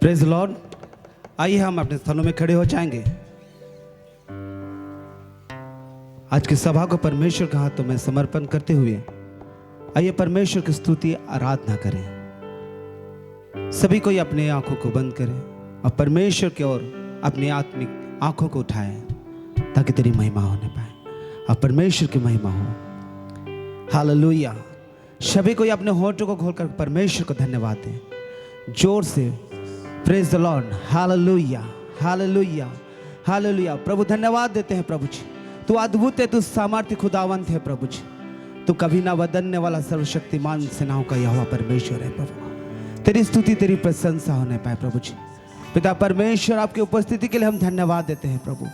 Praise Lord. आइए हम अपने स्थानों में खड़े हो जाएंगे। आज की सभा को परमेश्वर के हाथों में समर्पण करते हुए आइए परमेश्वर की स्तुति आराधना करें। सभी कोई अपने आंखों को बंद करें और परमेश्वर की ओर अपनी आत्मिक आंखों को उठाएं ताकि तेरी महिमा होने पाए और परमेश्वर की महिमा हो। हालेलुया। सभी कोई अपने होठों को खोलकर परमेश्वर को धन्यवाद दें जोर से। Praise the Lord. Hallelujah, hallelujah, hallelujah. प्रभु धन्यवाद देते हैं। प्रभु जी तू अद्भुत है, तू सामर्थ्य खुदावंत है। प्रभु जी तू कभी ना बदलने वाला सर्वशक्तिमान सेनाओं का यहोवा परमेश्वर है। प्रभु तेरी स्तुति तेरी प्रशंसा होने पाए। प्रभु जी पिता परमेश्वर आपकी उपस्थिति के लिए हम धन्यवाद देते हैं प्रभु।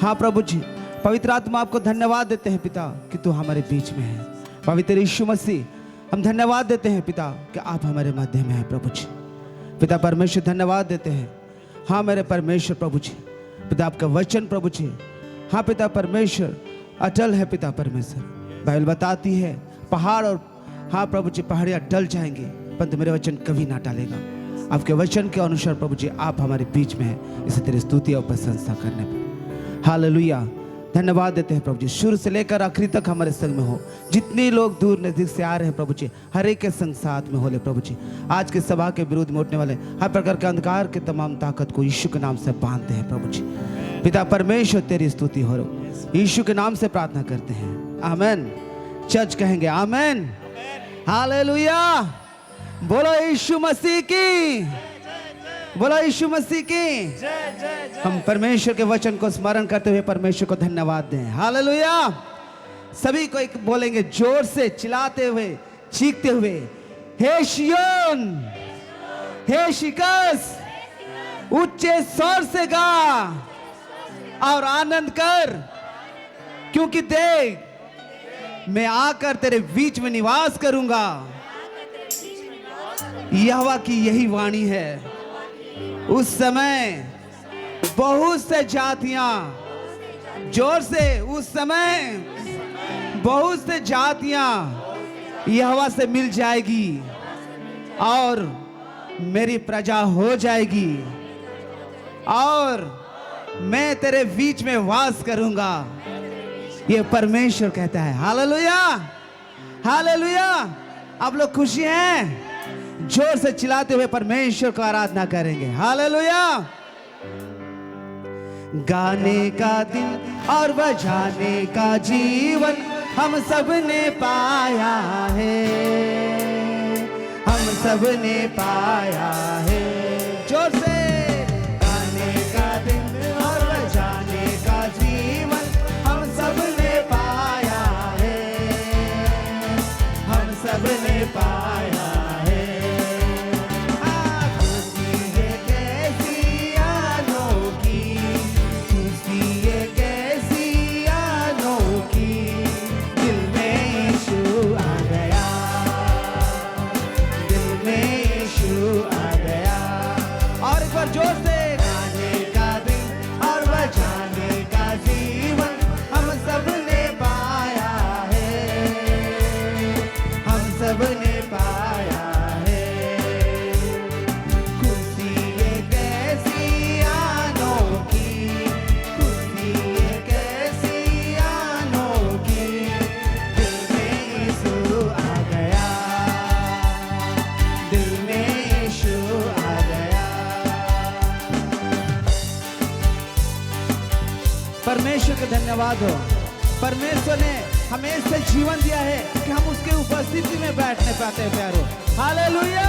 हाँ प्रभु जी पवित्र आत्मा आपको धन्यवाद देते हैं पिता कि तू हमारे बीच में है। पवित्र यीशु मसीह हम धन्यवाद देते हैं पिता कि आप हमारे मध्य में हैं। प्रभु जी पिता परमेश्वर धन्यवाद देते हैं। हाँ मेरे परमेश्वर प्रभु जी पिता आपका वचन प्रभु जी हाँ पिता परमेश्वर अटल है। पिता परमेश्वर बाइबल बताती है पहाड़ और हाँ प्रभु जी पहाड़ियाँ टल जाएंगे परंतु मेरे वचन कभी ना टलेगा। आपके वचन के अनुसार प्रभु जी आप हमारे बीच में हैं, इसे तेरी स्तुति और प्रशंसा करने पर हालेलुया धन्यवाद देते हैं प्रभु जी। शुरू से लेकर आखिरी तक हमारे संग में हो। जितने लोग दूर नजदीक से आ रहे हैं प्रभु जी हर एक के संग साथ में हो ले प्रभु जी। आज के सभा के विरुद्ध में उठने वाले हर प्रकार के अंधकार के तमाम ताकत को यीशु के नाम से बांधते हैं प्रभु जी। पिता परमेश्वर तेरी स्तुति हो। यीशु के नाम से प्रार्थना करते हैं आमेन। चर्च कहेंगे आमेन। हालेलुया। बोलो यीशु मसीह की, बोलो यीशु मसीह की। हम परमेश्वर के वचन को स्मरण करते हुए परमेश्वर को धन्यवाद दें। हालेलुया। सभी को एक बोलेंगे जोर से चिल्लाते हुए चीखते हुए, हे शियोन, हे शिकस, ऊंचे स्वर से गा और आनंद कर, क्योंकि देख मैं आकर तेरे बीच में निवास करूंगा। यहोवा की यही वाणी है। उस समय बहुत से जातियां, जोर से, उस समय बहुत से जातियां यहोवा से मिल जाएगी और मेरी प्रजा हो जाएगी और मैं तेरे बीच में वास करूंगा। ये परमेश्वर कहता है। Hallelujah, hallelujah. आप लोग खुशी हैं? जोर से चिल्लाते हुए परमेश्वर को आराधना करेंगे। हालेलुया। गाने का दिन और बजाने का जीवन हम सब ने पाया है, हम सब ने पाया है। जोर से गाने का दिन और बजाने का जीवन हम सब ने पाया है, हम सब ने पाया है। जोर से गाने का दिन और बजाने का जीवन हम सब ने पाया है, हम सब ने पाया है। खुशी ये कैसी अनोखी, खुशी ये कैसी अनोखी, दिल में यीशु आ गया, दिल में यीशु आ गया। परमेश्वर का धन्यवाद हो। परमेश्वर ने हमें ऐसे जीवन दिया है कि हम उसके उपस्थिति में बैठने पाते हैं प्यारो। हालेलुया।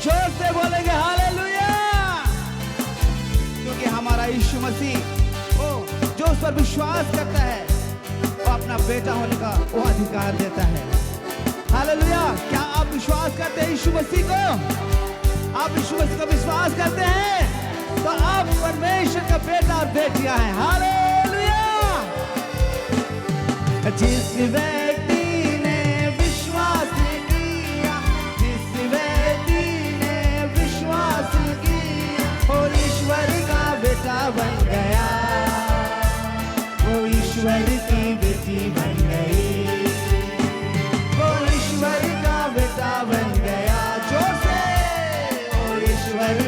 जोर से बोलेंगे हालेलुया। क्योंकि हमारा यीशु मसीह जो उस पर विश्वास करता है वो अपना बेटा होने का वो अधिकार देता है। हालेलुया। क्या आप विश्वास करते हैं यीशु मसीह को? आप यीशु मसीह को विश्वास करते हैं तो आप परमेश्वर का बेटा और बेटियां हैं। हालेलुया। जिस व्यक्ति ने विश्वास किया, जिस व्यक्ति ने विश्वास किया, वो ईश्वर का बेटा बन गया, वो ईश्वर की बेटी बन गई, वो ईश्वर का बेटा बन गया। जोर से वो ईश्वर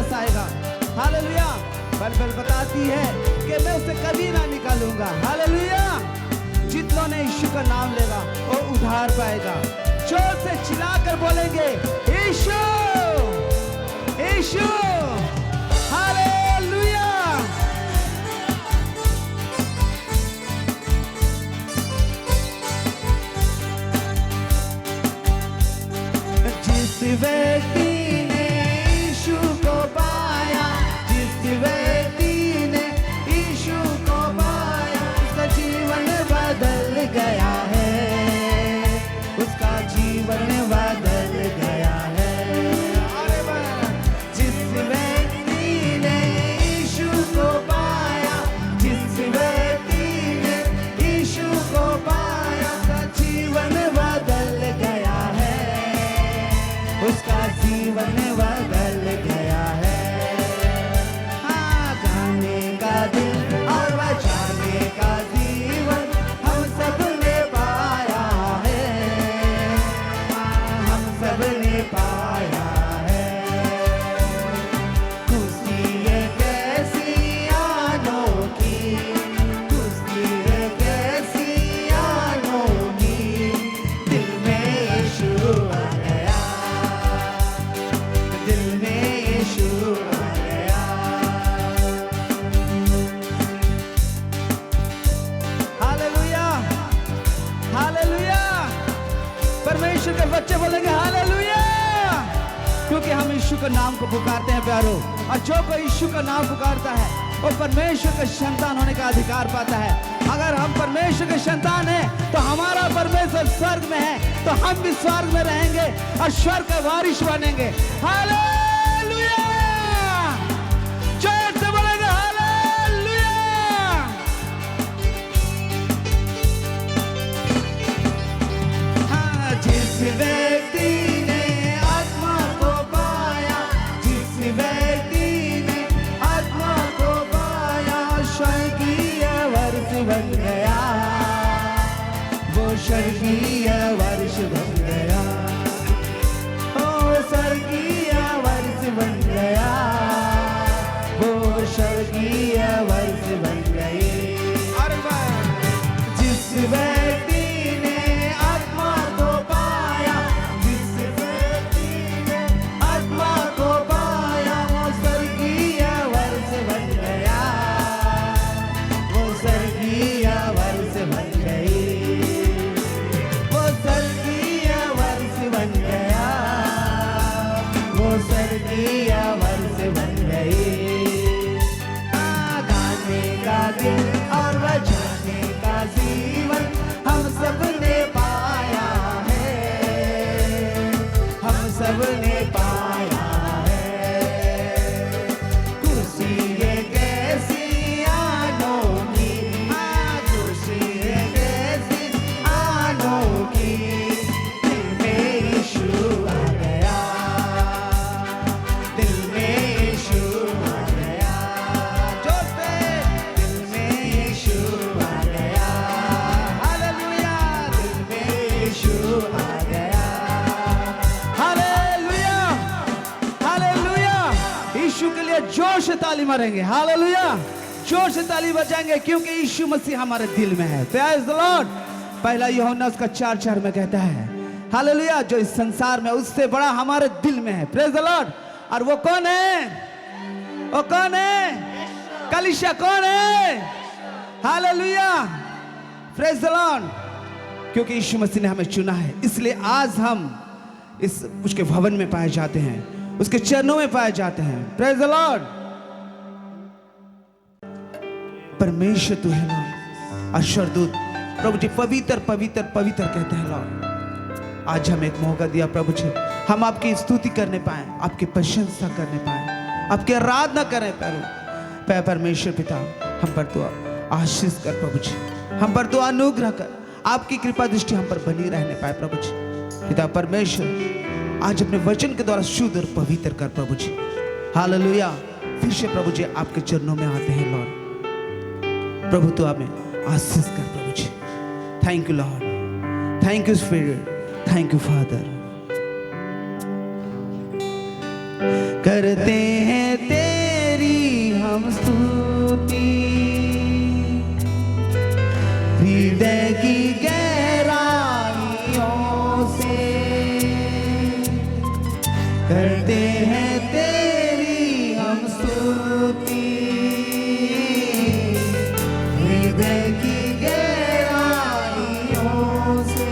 पास आएगा। हालेलुया। बाइबल बताती है कि मैं उसे कभी ना निकालूंगा। हालेलुया। जितनों ने यीशु का नाम लेगा वो उद्धार पाएगा। जोर से चिल्लाकर बोलेंगे यीशु, यीशु। हालेलुया। जिस व्यक्ति ने यीशु को पाया, जिस व्यक्ति ने यीशु को पाया, उसका जीवन बदल गया है, उसका जीवन बदल गया है। जिस व्यक्ति ने यीशु को पाया, जिस व्यक्ति ने यीशु को पाया, उसका जीवन बदल गया है, उसका जीवन बदल गया है। हाँ, गाने का दिल और बजाने का जीवन हम सब ने पाया है। हाँ, हम सब ने पाया है। खुशी है कैसी अनोखी, खुशी है कैसी अनोखी, दिल में यीशु आ गया, दिल में यीशु आ गया। Hallelujah, hallelujah. परमेश्वर के बच्चे बोलेंगे हालेलुया, क्योंकि हम यीशु के नाम को पुकारते हैं प्यारो। और जो कोई यीशु का नाम पुकारता है वो परमेश्वर के संतान होने का अधिकार पाता है। अगर हम परमेश्वर के संतान हैं तो हमारा परमेश्वर स्वर्ग में है, तो हम भी स्वर्ग में रहेंगे और स्वर्ग के वारिस बनेंगे। हालेलुया। जोर से बोलेंगे हालेलुया। हाँ, जिस व्यक्ति ने आत्मा को पाया, जिस व्यक्ति ने आत्मा को पाया, स्वर्गीय वर्ष बन गया, वो स्वर्गीय वर्ष बन गया, ओ स्वर्गीय वर्ष बन गया, वो स्वर्गीय वर्ष बन गई। जिस व्यक्ति ने आत्मा को पाया, जिस व्यक्ति ने आत्मा को पाया, वो स्वर्गीय वर्ष बन गया, वो स्वर्गीय वर्ष बन गई, वो स्वर्गीय वर्ष बन गया, वो स्वर्गीय वर्ष बन गई। हाँ, गाने का दिल और बजाने का जीवन हम सब ने पाया है, हम सब ने पाया है। खुशी है कैसी अनोखी, हाँ, खुशी है कैसी अनोखी, दिल में यीशु आ गया, दिल में यीशु आ गया। जोर से, दिल में यीशु आ गया। हालेलुया, दिल में यीशु आ गया। Hallelujah, hallelujah. यीशु के लिए जोर से ताली मारेंगे। हालेलुया, जोर से ताली बजाएंगे, क्योंकि यीशु मसीह हमारे दिल में है। Praise the Lord. पहला यूहन्ना उसका 4:4 में कहता है हालेलुया, जो इस संसार में उससे बड़ा हमारे दिल में है। Praise the Lord. और वो कौन है? वो कौन है? कलीसिया कौन है? Hallelujah, praise the Lord. क्योंकि यीशु मसीह ने हमें चुना है, इसलिए आज हम इस उसके भवन में पाए जाते हैं, उसके चरणों में पाए जाते हैं। Praise the Lord. परमेश्वर तू है लॉर्ड, और स्वर्गदूत प्रभु जी पवित्र पवित्र पवित्र कहते हैं लॉर्ड। आज हमें एक मौका दिया प्रभु जी, हम आपकी स्तुति करने पाए, आपकी प्रशंसा करने पाए, आपकी आराधना करें। परमेश्वर पिता, हम पर तो आशीष कर प्रभु जी, हम पर तो अनुग्रह कर, आपकी कृपा दृष्टि हम पर बनी रहने पाए प्रभु जी। पिता परमेश्वर, आज अपने वचन के द्वारा शुद्ध और पवित्र कर प्रभु जी। हालेलुया। फिर से प्रभु जी आपके चरणों में आते हैं लॉर्ड। प्रभु तो हमें आशीष कर प्रभु जी। Thank you Lord, thank you Spirit, thank you Father. करते हैं तेरी हम स्तुति, हृदय की गहराइयों से करते हैं तेरी हम स्तुति, हृदय की गहराइयों से।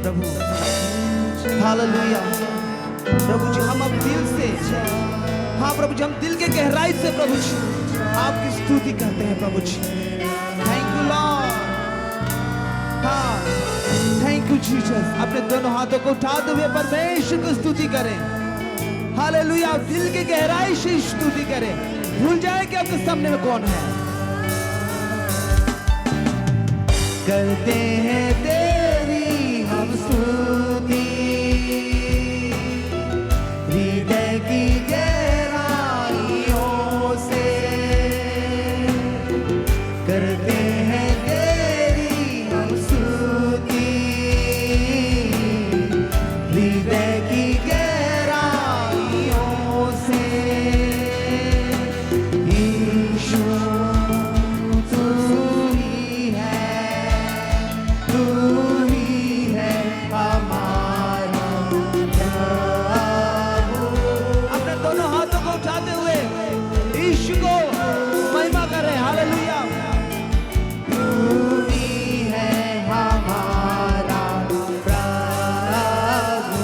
प्रभु हालेलुया। प्रभु जी हम अब दिल से, हाँ प्रभु जी हम दिल के गहराई से प्रभु जी आपकी स्तुति करते हैं प्रभु जी। थैंक यू लॉर्ड, हाँ थैंक यू जीसस। अपने दोनों हाथों को उठाते हुए परमेश्वर की स्तुति करें। हालेलुया। दिल के गहराई से स्तुति करें, भूल जाए कि आपके सामने में कौन है। करते हैं तेरी हम स्तुति, हृदय की गहराइयों से करते हैं तेरी हम स्तुति, हृदय की गहराइयों से। यीशु तू ही है हमारा प्रभु। अपने दोनों हाथों को उठाते हुए यीशु को महिमा कर रहे हैं। हालेलुया। तू ही है हमारा प्रभु,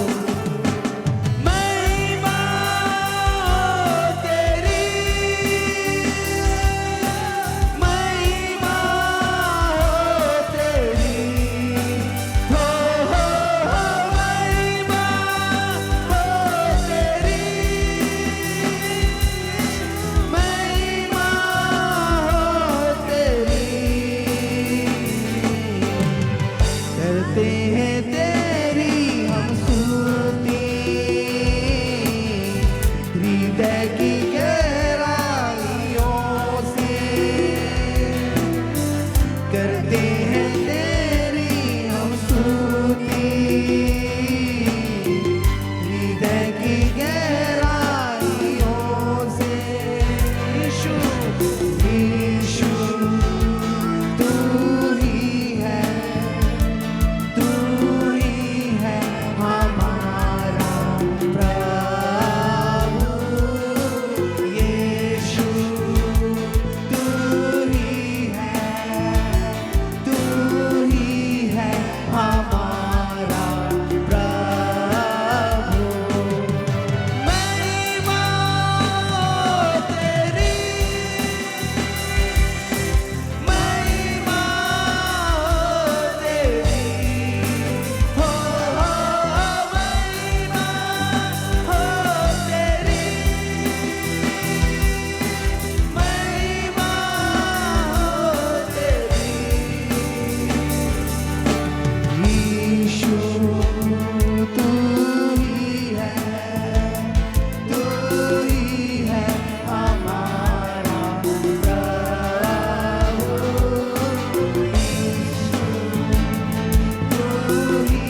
महिमा तेरी, महिमा तेरी, हो महिमा तेरी, महिमा तेरी। करते हैं तेरी हम स्तुति, हृदय की गहराइयों से करते हैं तेरी हम स्तुति, हृदय की गहराइयों से। यीशु यीशु तू ही है हमारा प्रभु। यीशु तू ही है हमारा प्रभु, महिमा तेरी, महिमा तेरी, हो महिमा तेरी, महिमा तेरी। यीशु तू ही है हमारा प्रभु। तू ही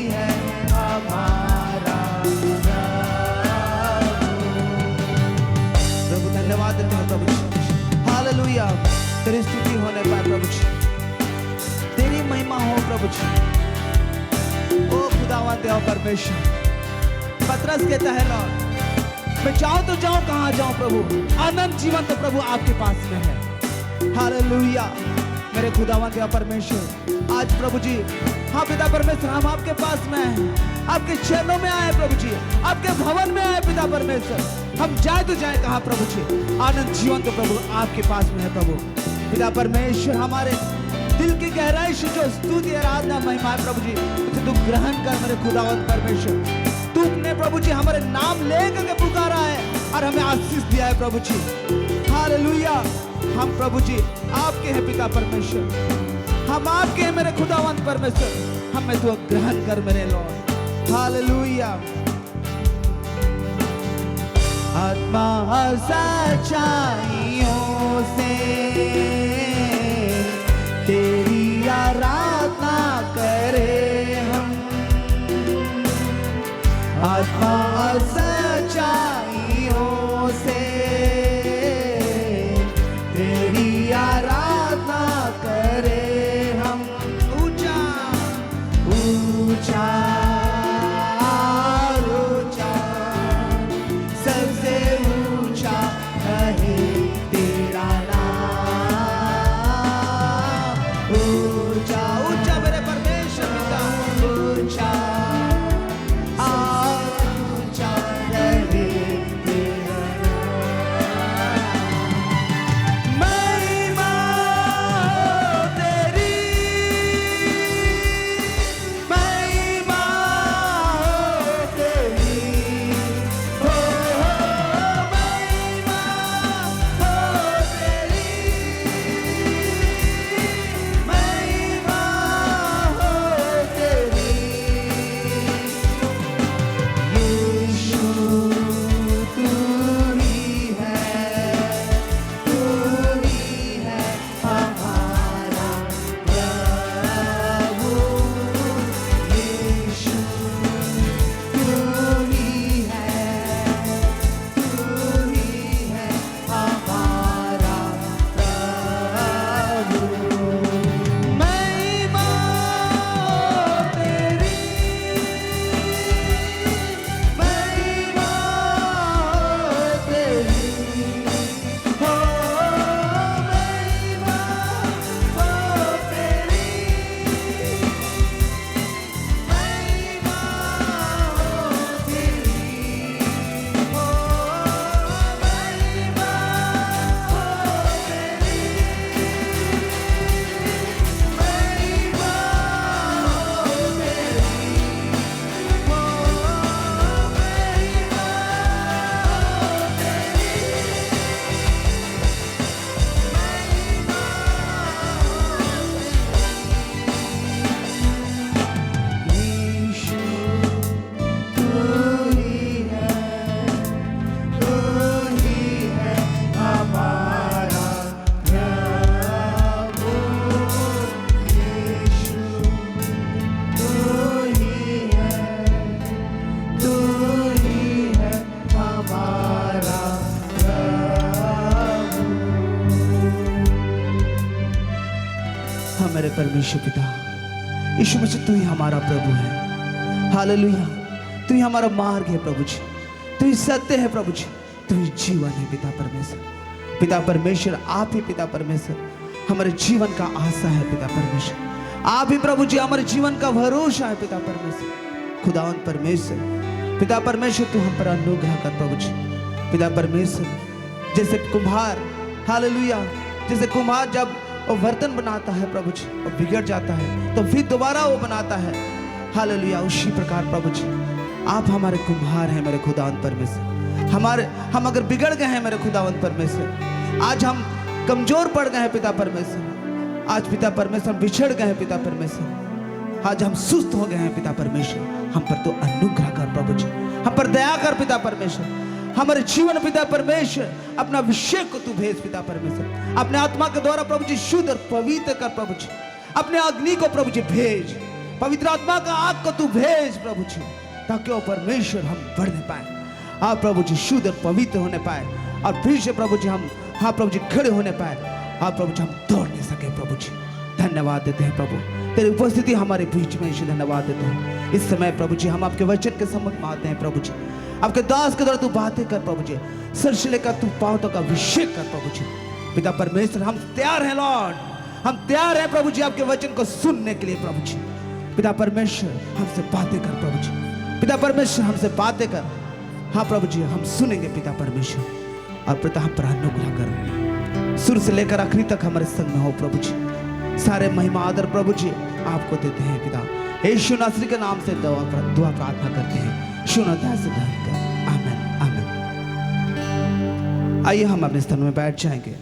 है हमारा प्रभु। प्रभु धन्यवाद देते हैं प्रभु जी। हालेलुया। तेरी स्तुति होने पाए प्रभु जी, तेरी महिमा हो प्रभु जी। ओ खुदावंद देव परमेश्वर, पतरस कहता है लॉर्ड मैं जाऊं तो जाऊं कहां जाऊं प्रभु, अनंत जीवन तो प्रभु आपके पास में है। हालेलुया। मेरे खुदावंद देव परमेश्वर, आज प्रभु जी हाँ पिता परमेश्वर हम आपके पास में हैं, आपके चरणों में आए प्रभु जी, आपके भवन में आए पिता परमेश्वर। हम जाए तो जाए कहां प्रभु जी, आनंद जीवन तो प्रभु आपके पास में है प्रभु। पिता परमेश्वर हमारे दिल की गहराई से जो स्तुति आराधना महिमा है प्रभु जी, उसे तू ग्रहण कर मेरे खुदावंद परमेश्वर। तुमने प्रभु जी हमारे नाम लेकर के पुकारा है और हमें आशीष दिया है प्रभु जी। हालेलुया। हम प्रभु जी आपके हैं पिता परमेश्वर, हम आपके हैं मेरे खुदावंद परमेश्वर। हमें तू ग्रहण कर मेरे लॉर्ड। हालेलुया। आत्मा सच्चाइयों से तेरी आराधना करे हम, और सच्चाइयों से तेरी आराधना करे हम। ऊंचा ऊंचा ऊंचा सबसे ऊंचा है तेरा नाम। ऊंचा ऊंचा मेरे परमेश्वर पिता, ऊंचा ऊंचा रहे तेरा नाम। महिमा तेरी, महिमा तेरी, हो महिमा हो तेरी, महिमा हो तेरी। यीशु तू ही है हमारा प्रभु। यीशु तू ही है हमारा प्रभु। महिमा तेरी, महिमा तेरी, हो महिमा हो तेरी, महिमा हो तेरी, हो महिमा हो तेरी, महिमा हो तेरी, यीशु तू ही है हमारा प्रभु। यीशु तू ही है हमारा प्रभु। हाँ मेरे परमेश्वर पिता, यीशु मसीह तू ही हमारा प्रभु है। हालेलुया, तू ही हमारा मार्ग है प्रभु जी, तू ही सत्य है प्रभु जी, तू ही जीवन है पिता परमेश्वर। पिता परमेश्वर आप ही पिता परमेश्वर हमारे जीवन का आशा है पिता परमेश्वर। आप ही प्रभु जी हमारे जीवन का भरोसा है पिता परमेश्वर। खुदावंद परमेश्वर, पिता परमेश्वर तू हम पर अनुग्रह कर प्रभु जी। पिता परमेश्वर जैसे कुम्हार, हालेलुया, जैसे कुम्हार जब वो बर्तन बनाता है प्रभु जी और बिगड़ जाता है तो फिर दोबारा वो बनाता है, हालेलुया, उसी प्रकार प्रभु जी आप हमारे कुम्हार हैं मेरे खुदावंद परमेश्वर। हम अगर बिगड़ गए हैं मेरे खुदावंद परमेश्वर, आज हम कमजोर पड़ गए हैं पिता परमेश्वर, आज पिता परमेश्वर हम बिछड़ गए हैं पिता परमेश्वर, आज हम सुस्त हो गए हैं पिता परमेश्वर, हम पर तो अनुग्रह कर प्रभु जी, हम पर दया कर पिता परमेश्वर। हमारे जीवन पिता परमेश्वर अपना अभिषेक को तू भेज पिता परमेश्वर, अपने आत्मा के द्वारा प्रभु जी शुद्ध और पवित्र कर प्रभु जी। अपने अग्नि को प्रभु जी भेज, पवित्र आत्मा का आग को तू भेज प्रभु जी, ताकि वो परमेश्वर हम बढ़ने पाए, आप प्रभु जी शुद्ध और पवित्र होने पाए, और फिर से प्रभु जी हम हाँ प्रभु जी खड़े होने पाए, आप प्रभु जी हम दौड़ नहीं सके प्रभु जी। धन्यवाद देते हैं प्रभु, तेरी उपस्थिति हमारे बीच में इसे धन्यवाद देते हैं। इस समय प्रभु जी हम आपके वचन के सम्मुख में आते हैं प्रभु जी, आपके दास के द्वारा तू बातें कर प्रभु जी, सर से लेकर तू पांव तक का अभिषेक कर प्रभु जी। पिता परमेश्वर हम तैयार हैं लॉर्ड, हम तैयार हैं प्रभु जी आपके वचन को सुनने के लिए प्रभु जी। पिता परमेश्वर हमसे बातें कर प्रभु जी, पिता परमेश्वर हमसे बातें कर, हाँ प्रभु जी हम सुनेंगे पिता परमेश्वर, और पिता हम पर अनुग्रह कर, शुरू से लेकर आखिरी तक हमारे संग में हो प्रभु जी। सारे महिमा आदर प्रभु जी आपको देते हैं पिता, यीशु नासरी के नाम से दुआ प्रार्थना करते हैं, सुनो दास कर, आमीन आमीन। आइए हम अपने स्थान में बैठ जाएंगे।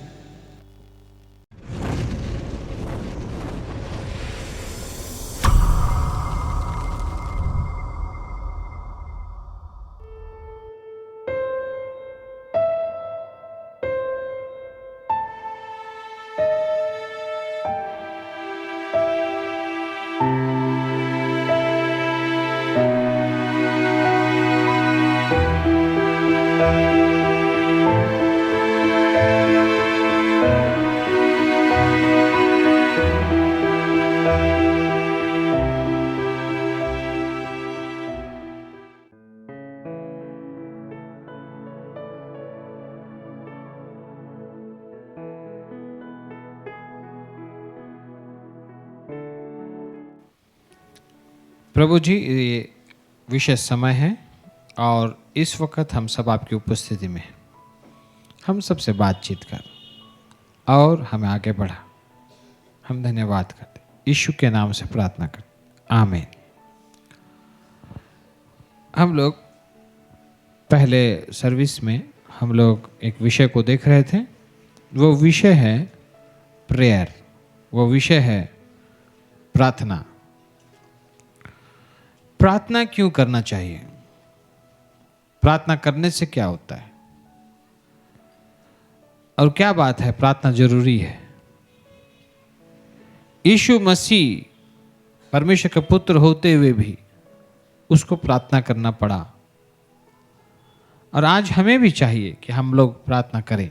प्रभु जी, ये विशेष समय है और इस वक्त हम सब आपकी उपस्थिति में हैं। हम सबसे बातचीत कर और हमें आगे बढ़ा। हम धन्यवाद करते, यीशु के नाम से प्रार्थना करते, आमीन। हम लोग पहले सर्विस में हम लोग एक विषय को देख रहे थे। वो विषय है प्रेयर, वो विषय है प्रार्थना। प्रार्थना क्यों करना चाहिए? प्रार्थना करने से क्या होता है और क्या बात है प्रार्थना जरूरी है? यीशु मसीह परमेश्वर के पुत्र होते हुए भी उसको प्रार्थना करना पड़ा और आज हमें भी चाहिए कि हम लोग प्रार्थना करें।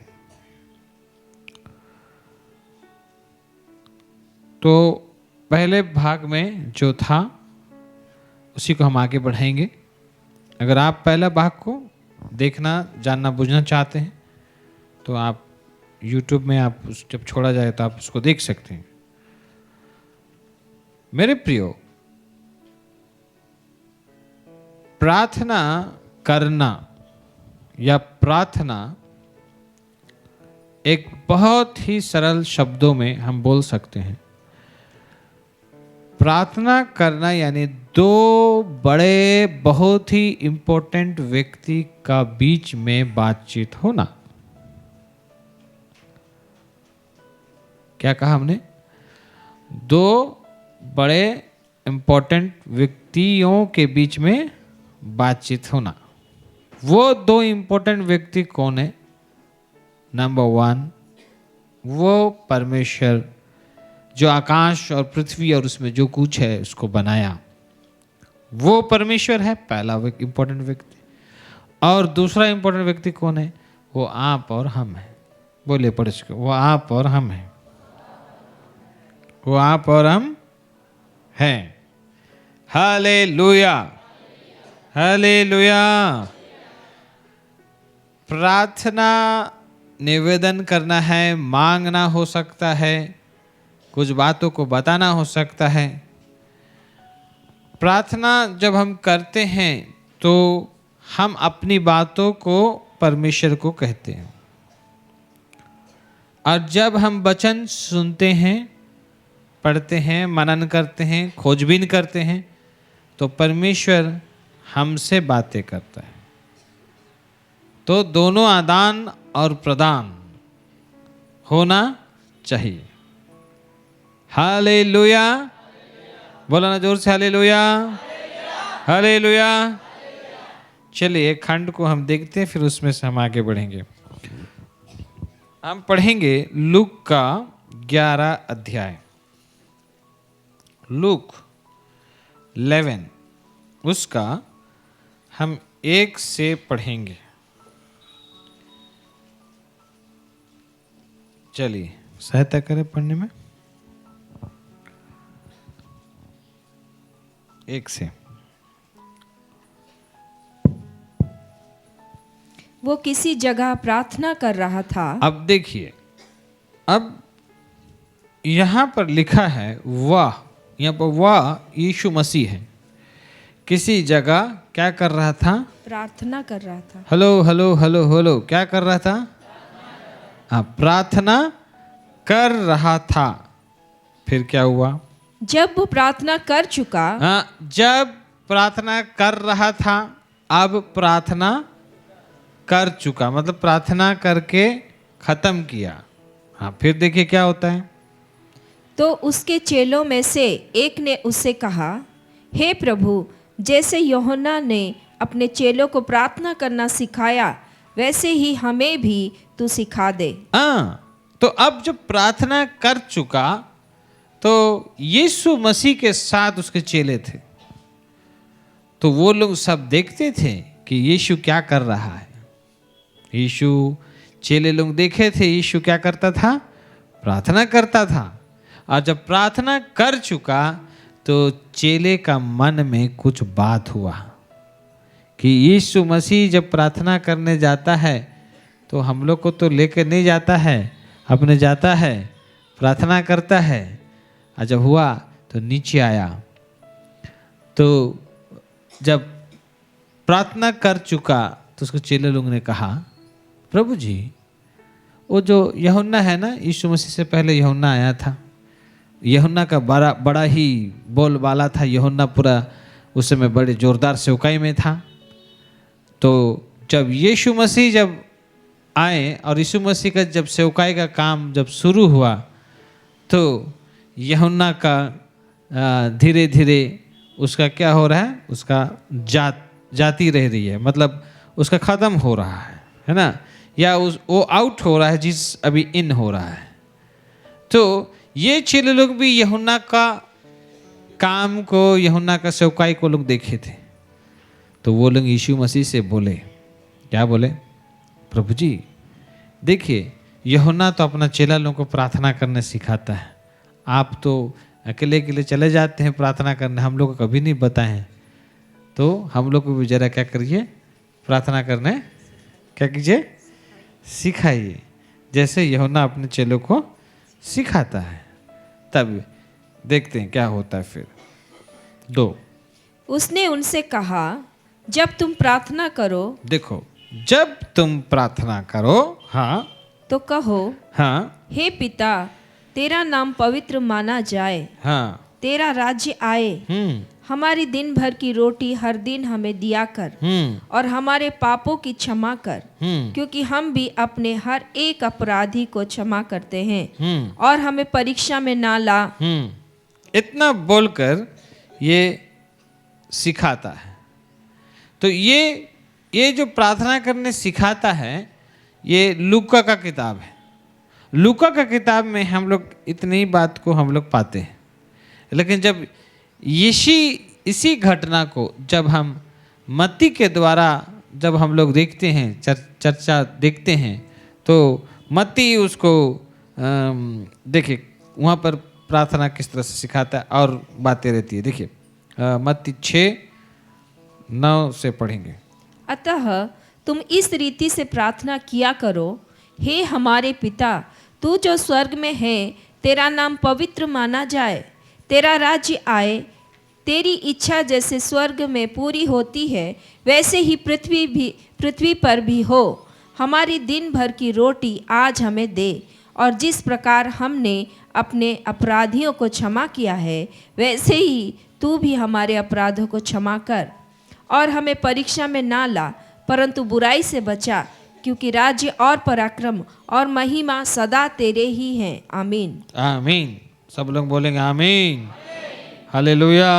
तो पहले भाग में जो था उसी को हम आगे बढ़ाएंगे। अगर आप पहला भाग को देखना, जानना, बुझना चाहते हैं तो आप YouTube में आप जब छोड़ा जाए तो आप उसको देख सकते हैं। मेरे प्रियो, प्रार्थना करना या प्रार्थना एक बहुत ही सरल शब्दों में हम बोल सकते हैं। प्रार्थना करना यानी दो बड़े बहुत ही इंपॉर्टेंट व्यक्ति का बीच में बातचीत होना। क्या कहा हमने? दो बड़े इंपॉर्टेंट व्यक्तियों के बीच में बातचीत होना। वो दो इंपॉर्टेंट व्यक्ति कौन है? नंबर 1, वो परमेश्वर जो आकाश और पृथ्वी और उसमें जो कुछ है उसको बनाया, वो परमेश्वर है, पहला इंपॉर्टेंट व्यक्ति। और दूसरा इंपॉर्टेंट व्यक्ति कौन है? वो आप और हम हैं। बोलिए पढ़ इसको, वो आप और हम हैं। वो आप और हम हैं। Hallelujah, hallelujah. प्रार्थना निवेदन करना है, मांगना हो सकता है, कुछ बातों को बताना हो सकता है। प्रार्थना जब हम करते हैं तो हम अपनी बातों को परमेश्वर को कहते हैं। और जब हम वचन सुनते हैं, पढ़ते हैं, मनन करते हैं, खोजबीन करते हैं तो परमेश्वर हमसे बातें करता है। तो दोनों आदान और प्रदान होना चाहिए। हालेलुया, बोला ना जोर से, हालेलुया, हालेलुया। चलिए एक खंड को हम देखते हैं, फिर उसमें से हम आगे बढ़ेंगे। हम पढ़ेंगे लूक का 11 अध्याय, लूक 11, उसका हम 1 से पढ़ेंगे। चलिए सहायता करें पढ़ने में। 1 से। वो किसी जगह प्रार्थना कर रहा था। अब देखिए, अब यहां पर लिखा है वाह, यहां पर वाह यीशु मसीह है। किसी जगह क्या कर रहा था? प्रार्थना कर रहा था। हेलो हेलो हेलो हेलो, क्या कर रहा था? हाँ, प्रार्थना कर रहा था। फिर क्या हुआ? जब वो प्रार्थना कर चुका, हाँ, जब प्रार्थना कर रहा था, अब प्रार्थना कर चुका, मतलब प्रार्थना करके खत्म किया। हाँ, फिर देखिए क्या होता है। तो उसके चेलों में से एक ने उससे कहा, हे प्रभु, जैसे यूहन्ना ने अपने चेलों को प्रार्थना करना सिखाया, वैसे ही हमें भी तू सिखा दे। हाँ, तो अब जब प्रार्थना कर चुका तो यीशु मसीह के साथ उसके चेले थे, तो वो लोग सब देखते थे कि यीशु क्या कर रहा है। यीशु, चेले लोग देखे थे यीशु क्या करता था? प्रार्थना करता था। और जब प्रार्थना कर चुका तो चेले का मन में कुछ बात हुआ कि यीशु मसीह जब प्रार्थना करने जाता है तो हम लोग को तो लेकर नहीं जाता है, अपने जाता है, प्रार्थना करता है। और जब हुआ तो नीचे आया तो जब प्रार्थना कर चुका तो उसको चेले लोगों ने कहा, प्रभु जी वो जो यूहन्ना है ना, यीशु मसीह से पहले यूहन्ना आया था, यूहन्ना का बड़ा ही बोलबाला था। यूहन्ना पूरा उस समय बड़े जोरदार सेवकाई में था। तो जब यीशु मसीह जब आए और यीशु मसीह का जब सेवकाई का काम जब शुरू हुआ तो यूहन्ना का धीरे धीरे उसका क्या हो रहा है, उसका जाती रह रही है, मतलब उसका ख़त्म हो रहा है ना, या वो आउट हो रहा है जिस अभी इन हो रहा है। तो ये चेले लोग भी यूहन्ना का काम को, यूहन्ना का सेवकाई को लोग देखे थे। तो वो लोग यीशु मसीह से बोले, क्या बोले, प्रभु जी देखिए यूहन्ना तो अपना चेला लोगों को प्रार्थना करने सिखाता है, आप तो अकेले अकेले चले जाते हैं प्रार्थना करने, हम लोग को कभी नहीं बताए हैं। तो हम लोग को भी जरा क्या करिए, प्रार्थना करने क्या कीजिए, सिखाइए, जैसे यूहन्ना अपने चेलों को सिखाता है। तब देखते हैं क्या होता है। फिर 2 उसने उनसे कहा, जब तुम प्रार्थना करो, देखो जब तुम प्रार्थना करो, हाँ तो कहो, हाँ हे पिता, तेरा नाम पवित्र माना जाए, हाँ तेरा राज्य आए, हमारी दिन भर की रोटी हर दिन हमें दिया कर, और हमारे पापों की क्षमा कर, क्योंकि हम भी अपने हर एक अपराधी को क्षमा करते हैं, और हमें परीक्षा में ना ला। इतना बोलकर ये सिखाता है। तो ये जो प्रार्थना करने सिखाता है, ये लूका का किताब है। लूका का किताब में हम लोग इतनी बात को हम लोग पाते हैं, लेकिन जब इसी घटना को जब हम मत्ती के द्वारा जब हम लोग देखते हैं, चर्चा देखते हैं, तो मत्ती उसको देखिए वहाँ पर प्रार्थना किस तरह से सिखाता है और बातें रहती है। देखिए मत्ती 6:9 से पढ़ेंगे। अतः तुम इस रीति से प्रार्थना किया करो, हे हमारे पिता, तू जो स्वर्ग में है, तेरा नाम पवित्र माना जाए, तेरा राज्य आए, तेरी इच्छा जैसे स्वर्ग में पूरी होती है वैसे ही पृथ्वी पर भी हो। हमारी दिन भर की रोटी आज हमें दे, और जिस प्रकार हमने अपने अपराधियों को क्षमा किया है वैसे ही तू भी हमारे अपराधों को क्षमा कर, और हमें परीक्षा में ना ला, परंतु बुराई से बचा, क्योंकि राज्य और पराक्रम और महिमा सदा तेरे ही हैं। आमीन। आमीन। सब लोग बोलेंगे आमीन, हालेलुया,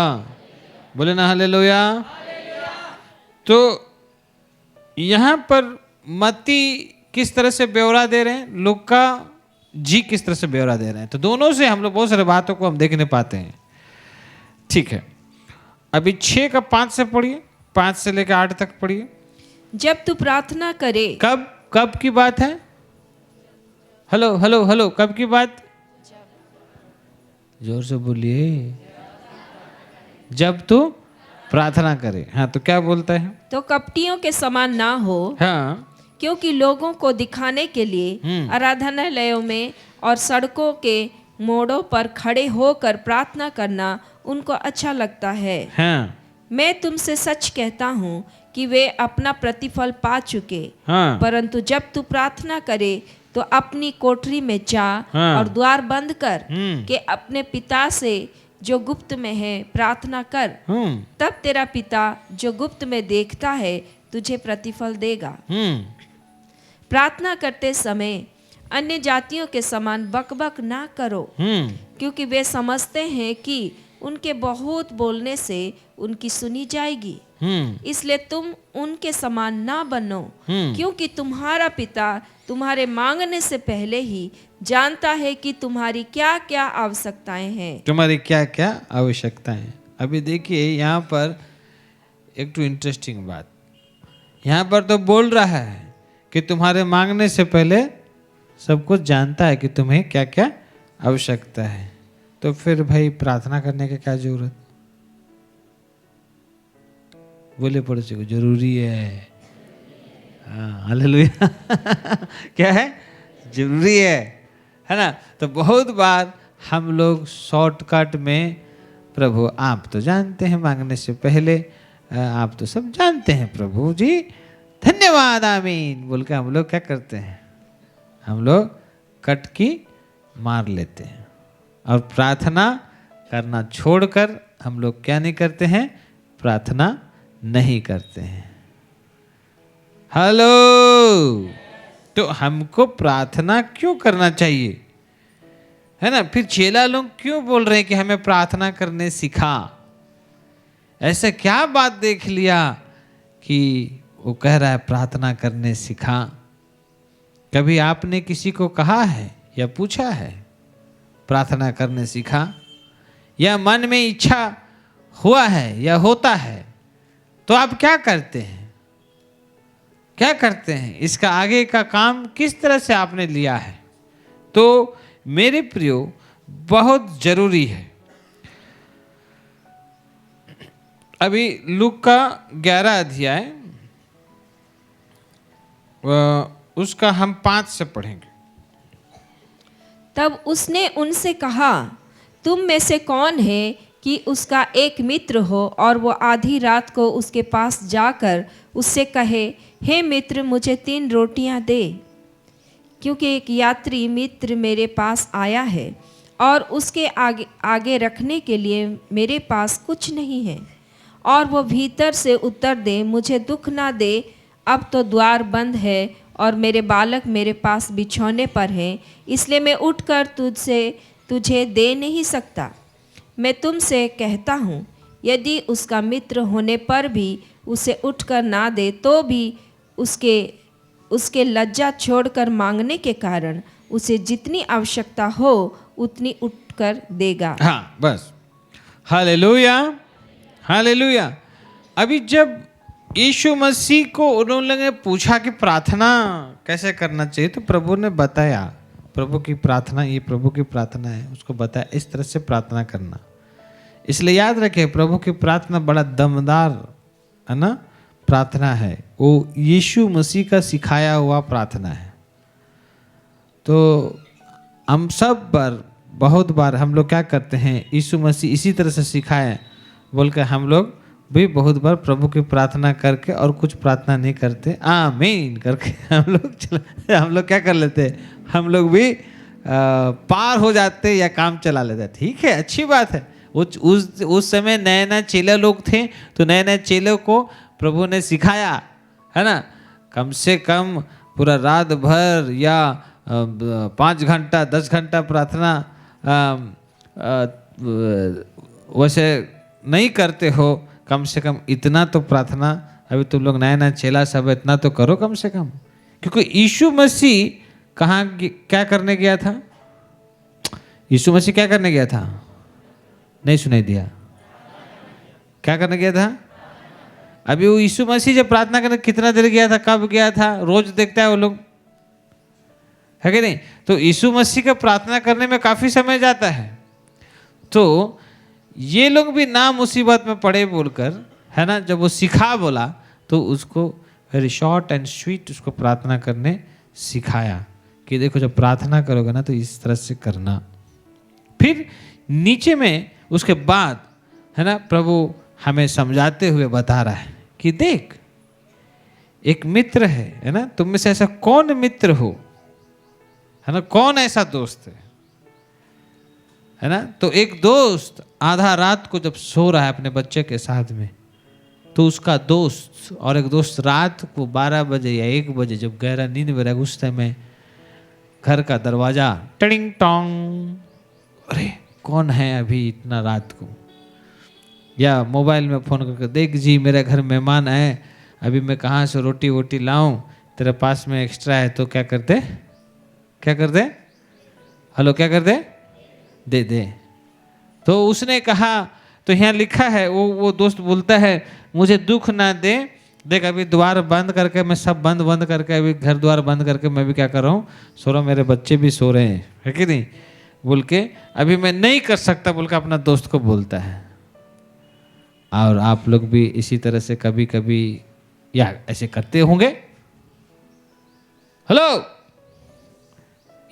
बोले ना हालेलुया। तो यहाँ पर मत्ती किस तरह से ब्यौरा दे रहे हैं, लूका जी किस तरह से ब्यौरा दे रहे हैं, तो दोनों से हम लोग बहुत सारे बातों को हम देखने पाते हैं। ठीक है, अभी 6:5 से पढ़िए, 5 से लेकर 8 तक पढ़िए। जब तू प्रार्थना करे, कब की बात है, हेलो हेलो हेलो, कब की बात, जोर से बोलिए, जब तू प्रार्थना करे। हाँ, तो क्या बोलता है, तो कपटियों के समान ना हो, हाँ, क्योंकि लोगों को दिखाने के लिए आराधनालयों में और सड़कों के मोड़ों पर खड़े होकर प्रार्थना करना उनको अच्छा लगता है। हाँ, मैं तुमसे सच कहता हूँ कि वे अपना प्रतिफल पा चुके। हाँ, परंतु जब तू प्रार्थना करे तो अपनी कोठरी में जा, हाँ, और द्वार बंद कर के अपने पिता से जो गुप्त में है प्रार्थना कर, तब तेरा पिता जो गुप्त में देखता है तुझे प्रतिफल देगा। प्रार्थना करते समय अन्य जातियों के समान बकबक ना करो, क्योंकि वे समझते हैं कि उनके बहुत बोलने से उनकी सुनी जाएगी। इसलिए तुम उनके समान ना बनो, क्योंकि तुम्हारा पिता तुम्हारे मांगने से पहले ही जानता है कि तुम्हारी क्या क्या आवश्यकताएं हैं। तुम्हारी क्या क्या आवश्यकताएं। अभी देखिए यहाँ पर एक तो इंटरेस्टिंग बात, यहाँ पर तो बोल रहा है कि तुम्हारे मांगने से पहले सब कुछ जानता है कि तुम्हें क्या क्या आवश्यकता है। तो फिर भाई प्रार्थना करने की क्या जरूरत, बोले पड़ोसी को जरूरी है। हाँ, हालेलुया। क्या है, जरूरी है ना। तो बहुत बार हम लोग शॉर्टकट में प्रभु आप तो जानते हैं, मांगने से पहले आप तो सब जानते हैं प्रभु जी, धन्यवाद आमीन बोल के हम लोग क्या करते हैं, हम लोग कटकी मार लेते हैं और प्रार्थना करना छोड़कर हम लोग क्या नहीं करते हैं, प्रार्थना नहीं करते हैं। हेलो, तो हमको प्रार्थना क्यों करना चाहिए, है ना? फिर चेला लोग क्यों बोल रहे हैं कि हमें प्रार्थना करने सिखा? ऐसा क्या बात देख लिया कि वो कह रहा है प्रार्थना करने सिखा? कभी आपने किसी को कहा है या पूछा है प्रार्थना करने सिखा? या मन में इच्छा हुआ है या होता है तो आप क्या करते हैं, क्या करते हैं? इसका आगे का काम किस तरह से आपने लिया है? तो मेरे प्रियो, बहुत जरूरी है। अभी लूक का 11 अध्याय उसका हम 5 से पढ़ेंगे। तब उसने उनसे कहा, तुम में से कौन है कि उसका एक मित्र हो और वो आधी रात को उसके पास जाकर उससे कहे, हे मित्र मुझे 3 रोटियां दे, क्योंकि एक यात्री मित्र मेरे पास आया है और उसके आगे रखने के लिए मेरे पास कुछ नहीं है। और वो भीतर से उत्तर दे, मुझे दुख ना दे, अब तो द्वार बंद है और मेरे बालक मेरे पास बिछौने पर हैं, इसलिए मैं उठकर तुझे दे नहीं सकता। मैं तुमसे कहता हूँ, यदि उसका मित्र होने पर भी उसे उठकर ना दे तो भी उसके लज्जा छोड़कर मांगने के कारण उसे जितनी आवश्यकता हो उतनी उठकर देगा। हाँ, बस। Hallelujah, hallelujah. अभी जब यीशु मसीह को उन्होंने पूछा कि प्रार्थना कैसे करना चाहिए, तो प्रभु ने बताया, प्रभु की प्रार्थना, ये प्रभु की प्रार्थना है, उसको बताया इस तरह से प्रार्थना करना। इसलिए याद रखें, प्रभु की प्रार्थना बड़ा दमदार है ना, प्रार्थना है। वो यीशु मसीह का सिखाया हुआ प्रार्थना है। तो हम सब बार, बहुत बार हम लोग क्या करते हैं, यीशु मसीह इसी तरह से सिखाए बोल के हम लोग भी बहुत बार प्रभु की प्रार्थना करके और कुछ प्रार्थना नहीं करते, आमीन करके हम लोग क्या कर लेते हैं, हम लोग भी पार हो जाते या काम चला लेते। ठीक है, अच्छी बात है। उस समय नए नए चेले लोग थे, तो नए नए चेलों को प्रभु ने सिखाया, है ना, कम से कम पूरा रात भर या 5 घंटा 10 घंटा प्रार्थना वैसे नहीं करते हो, कम से कम इतना तो प्रार्थना, अभी तुम लोग नया नया चेला सब इतना तो करो कम से कम। क्योंकि यीशु मसीह कहाँ क्या करने गया था, यीशु मसीह क्या करने गया था, नहीं सुनाई दिया, क्या करने गया था? अभी वो यीशु मसीह जब प्रार्थना करने कितना देर गया था, कब गया था? रोज देखता है वो लोग, है कि नहीं? तो यीशु मसीह का प्रार्थना करने में काफी समय जाता है। तो ये लोग भी ना मुसीबत में पड़े बोलकर, है ना, जब वो सिखा बोला तो उसको वेरी शॉर्ट एंड स्वीट उसको प्रार्थना करने सिखाया कि देखो जब प्रार्थना करोगे ना तो इस तरह से करना। फिर नीचे में उसके बाद, है ना, प्रभु हमें समझाते हुए बता रहा है कि देख, एक मित्र है ना, तुम में से ऐसा कौन मित्र हो, है ना, कौन ऐसा दोस्त है ना? तो एक दोस्त आधा रात को जब सो रहा है अपने बच्चे के साथ में, तो उसका दोस्त और एक दोस्त रात को 12 बजे या 1 बजे जब गहरा नींद में रहेगा, उस समय घर का दरवाजा टिंग टोंग, अरे कौन है अभी इतना रात को, या मोबाइल में फोन करके, देख जी मेरे घर मेहमान आए, अभी मैं कहाँ से रोटी वोटी लाऊं, तेरे पास में एक्स्ट्रा है तो क्या करते, हेलो क्या करते, दे दे। तो उसने कहा, तो यहाँ लिखा है, वो दोस्त बोलता है, मुझे दुख ना दे, देख अभी द्वार बंद करके, मैं सब बंद करके, अभी घर द्वार बंद करके मैं भी क्या कर रहा हूँ, सो रहा हूँ, मेरे बच्चे भी सो रहे हैं, है कि नहीं, बोल के अभी मैं नहीं कर सकता बोल के अपना दोस्त को बोलता है। और आप लोग भी इसी तरह से कभी कभी या ऐसे करते होंगे। हेलो,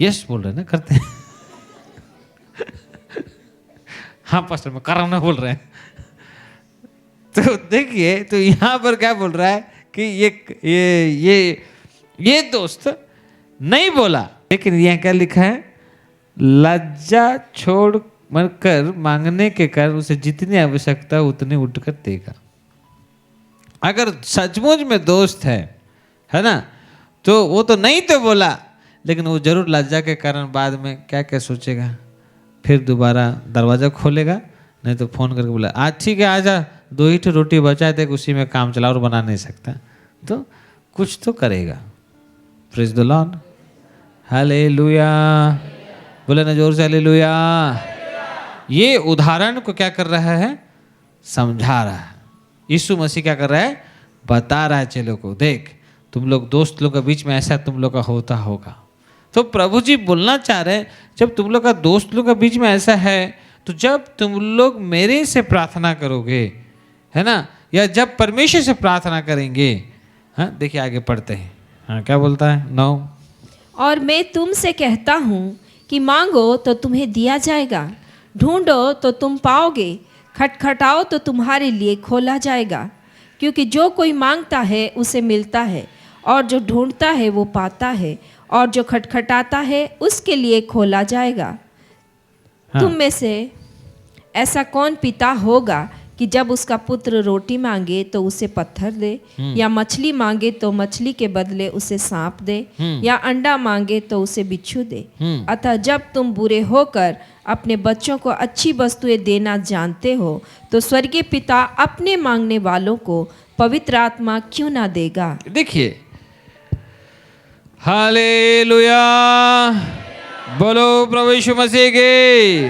यस बोल रहे ना, करते हैं। हाँ पास्टर मैं कराना बोल रहे हैं। तो देखिए, तो यहाँ पर क्या बोल रहा है कि ये दोस्त नहीं बोला, लेकिन यहाँ क्या लिखा है, लज्जा छोड़ कर मांगने के कारण उसे जितनी आवश्यकता उतनी उठकर देगा। अगर सचमुच में दोस्त है ना, तो वो तो नहीं तो बोला, लेकिन वो जरूर लज्जा के कारण बाद में क्या क्या सोचेगा, फिर दोबारा दरवाज़ा खोलेगा, नहीं तो फोन करके बोला आज ठीक है आजा, 2 ही तो रोटी बचा थे, उसी में काम चला और बना नहीं सकता, तो कुछ तो करेगा। प्रेज द लॉर्ड, हालेलुया, बोले ना जोर से हालेलुया। ये उदाहरण को क्या कर रहा है, समझा रहा है। यीशु मसीह क्या कर रहा है, बता रहा है चेलों को, देख तुम लोग दोस्त लोग के बीच में ऐसा तुम लोग का होता होगा। तो प्रभु जी बोलना चाह रहे हैं, जब तुम लोग का दोस्त लोग के बीच में ऐसा है, तो जब तुम लोग मेरे से प्रार्थना करोगे, है ना, या जब परमेश्वर से प्रार्थना करेंगे, हाँ देखिए आगे पढ़ते हैं, हाँ क्या बोलता है 9, और मैं तुमसे कहता हूँ कि मांगो तो तुम्हें दिया जाएगा, ढूंढो तो तुम पाओगे, खटखटाओ तो तुम्हारे लिए खोला जाएगा। क्योंकि जो कोई मांगता है उसे मिलता है, और जो ढूंढता है वो पाता है, और जो खटखटाता है उसके लिए खोला जाएगा। हाँ। तुम में से ऐसा कौन पिता होगा कि जब उसका पुत्र रोटी मांगे तो उसे पत्थर दे, या मछली मांगे तो मछली के बदले उसे सांप दे, या अंडा मांगे तो उसे बिच्छू दे। अतः जब तुम बुरे होकर अपने बच्चों को अच्छी वस्तुएं देना जानते हो, तो स्वर्गीय पिता अपने मांगने वालों को पवित्र आत्मा क्यों ना देगा। देखिए, हालेलुया, बोलो प्रभु यीशु मसीह के।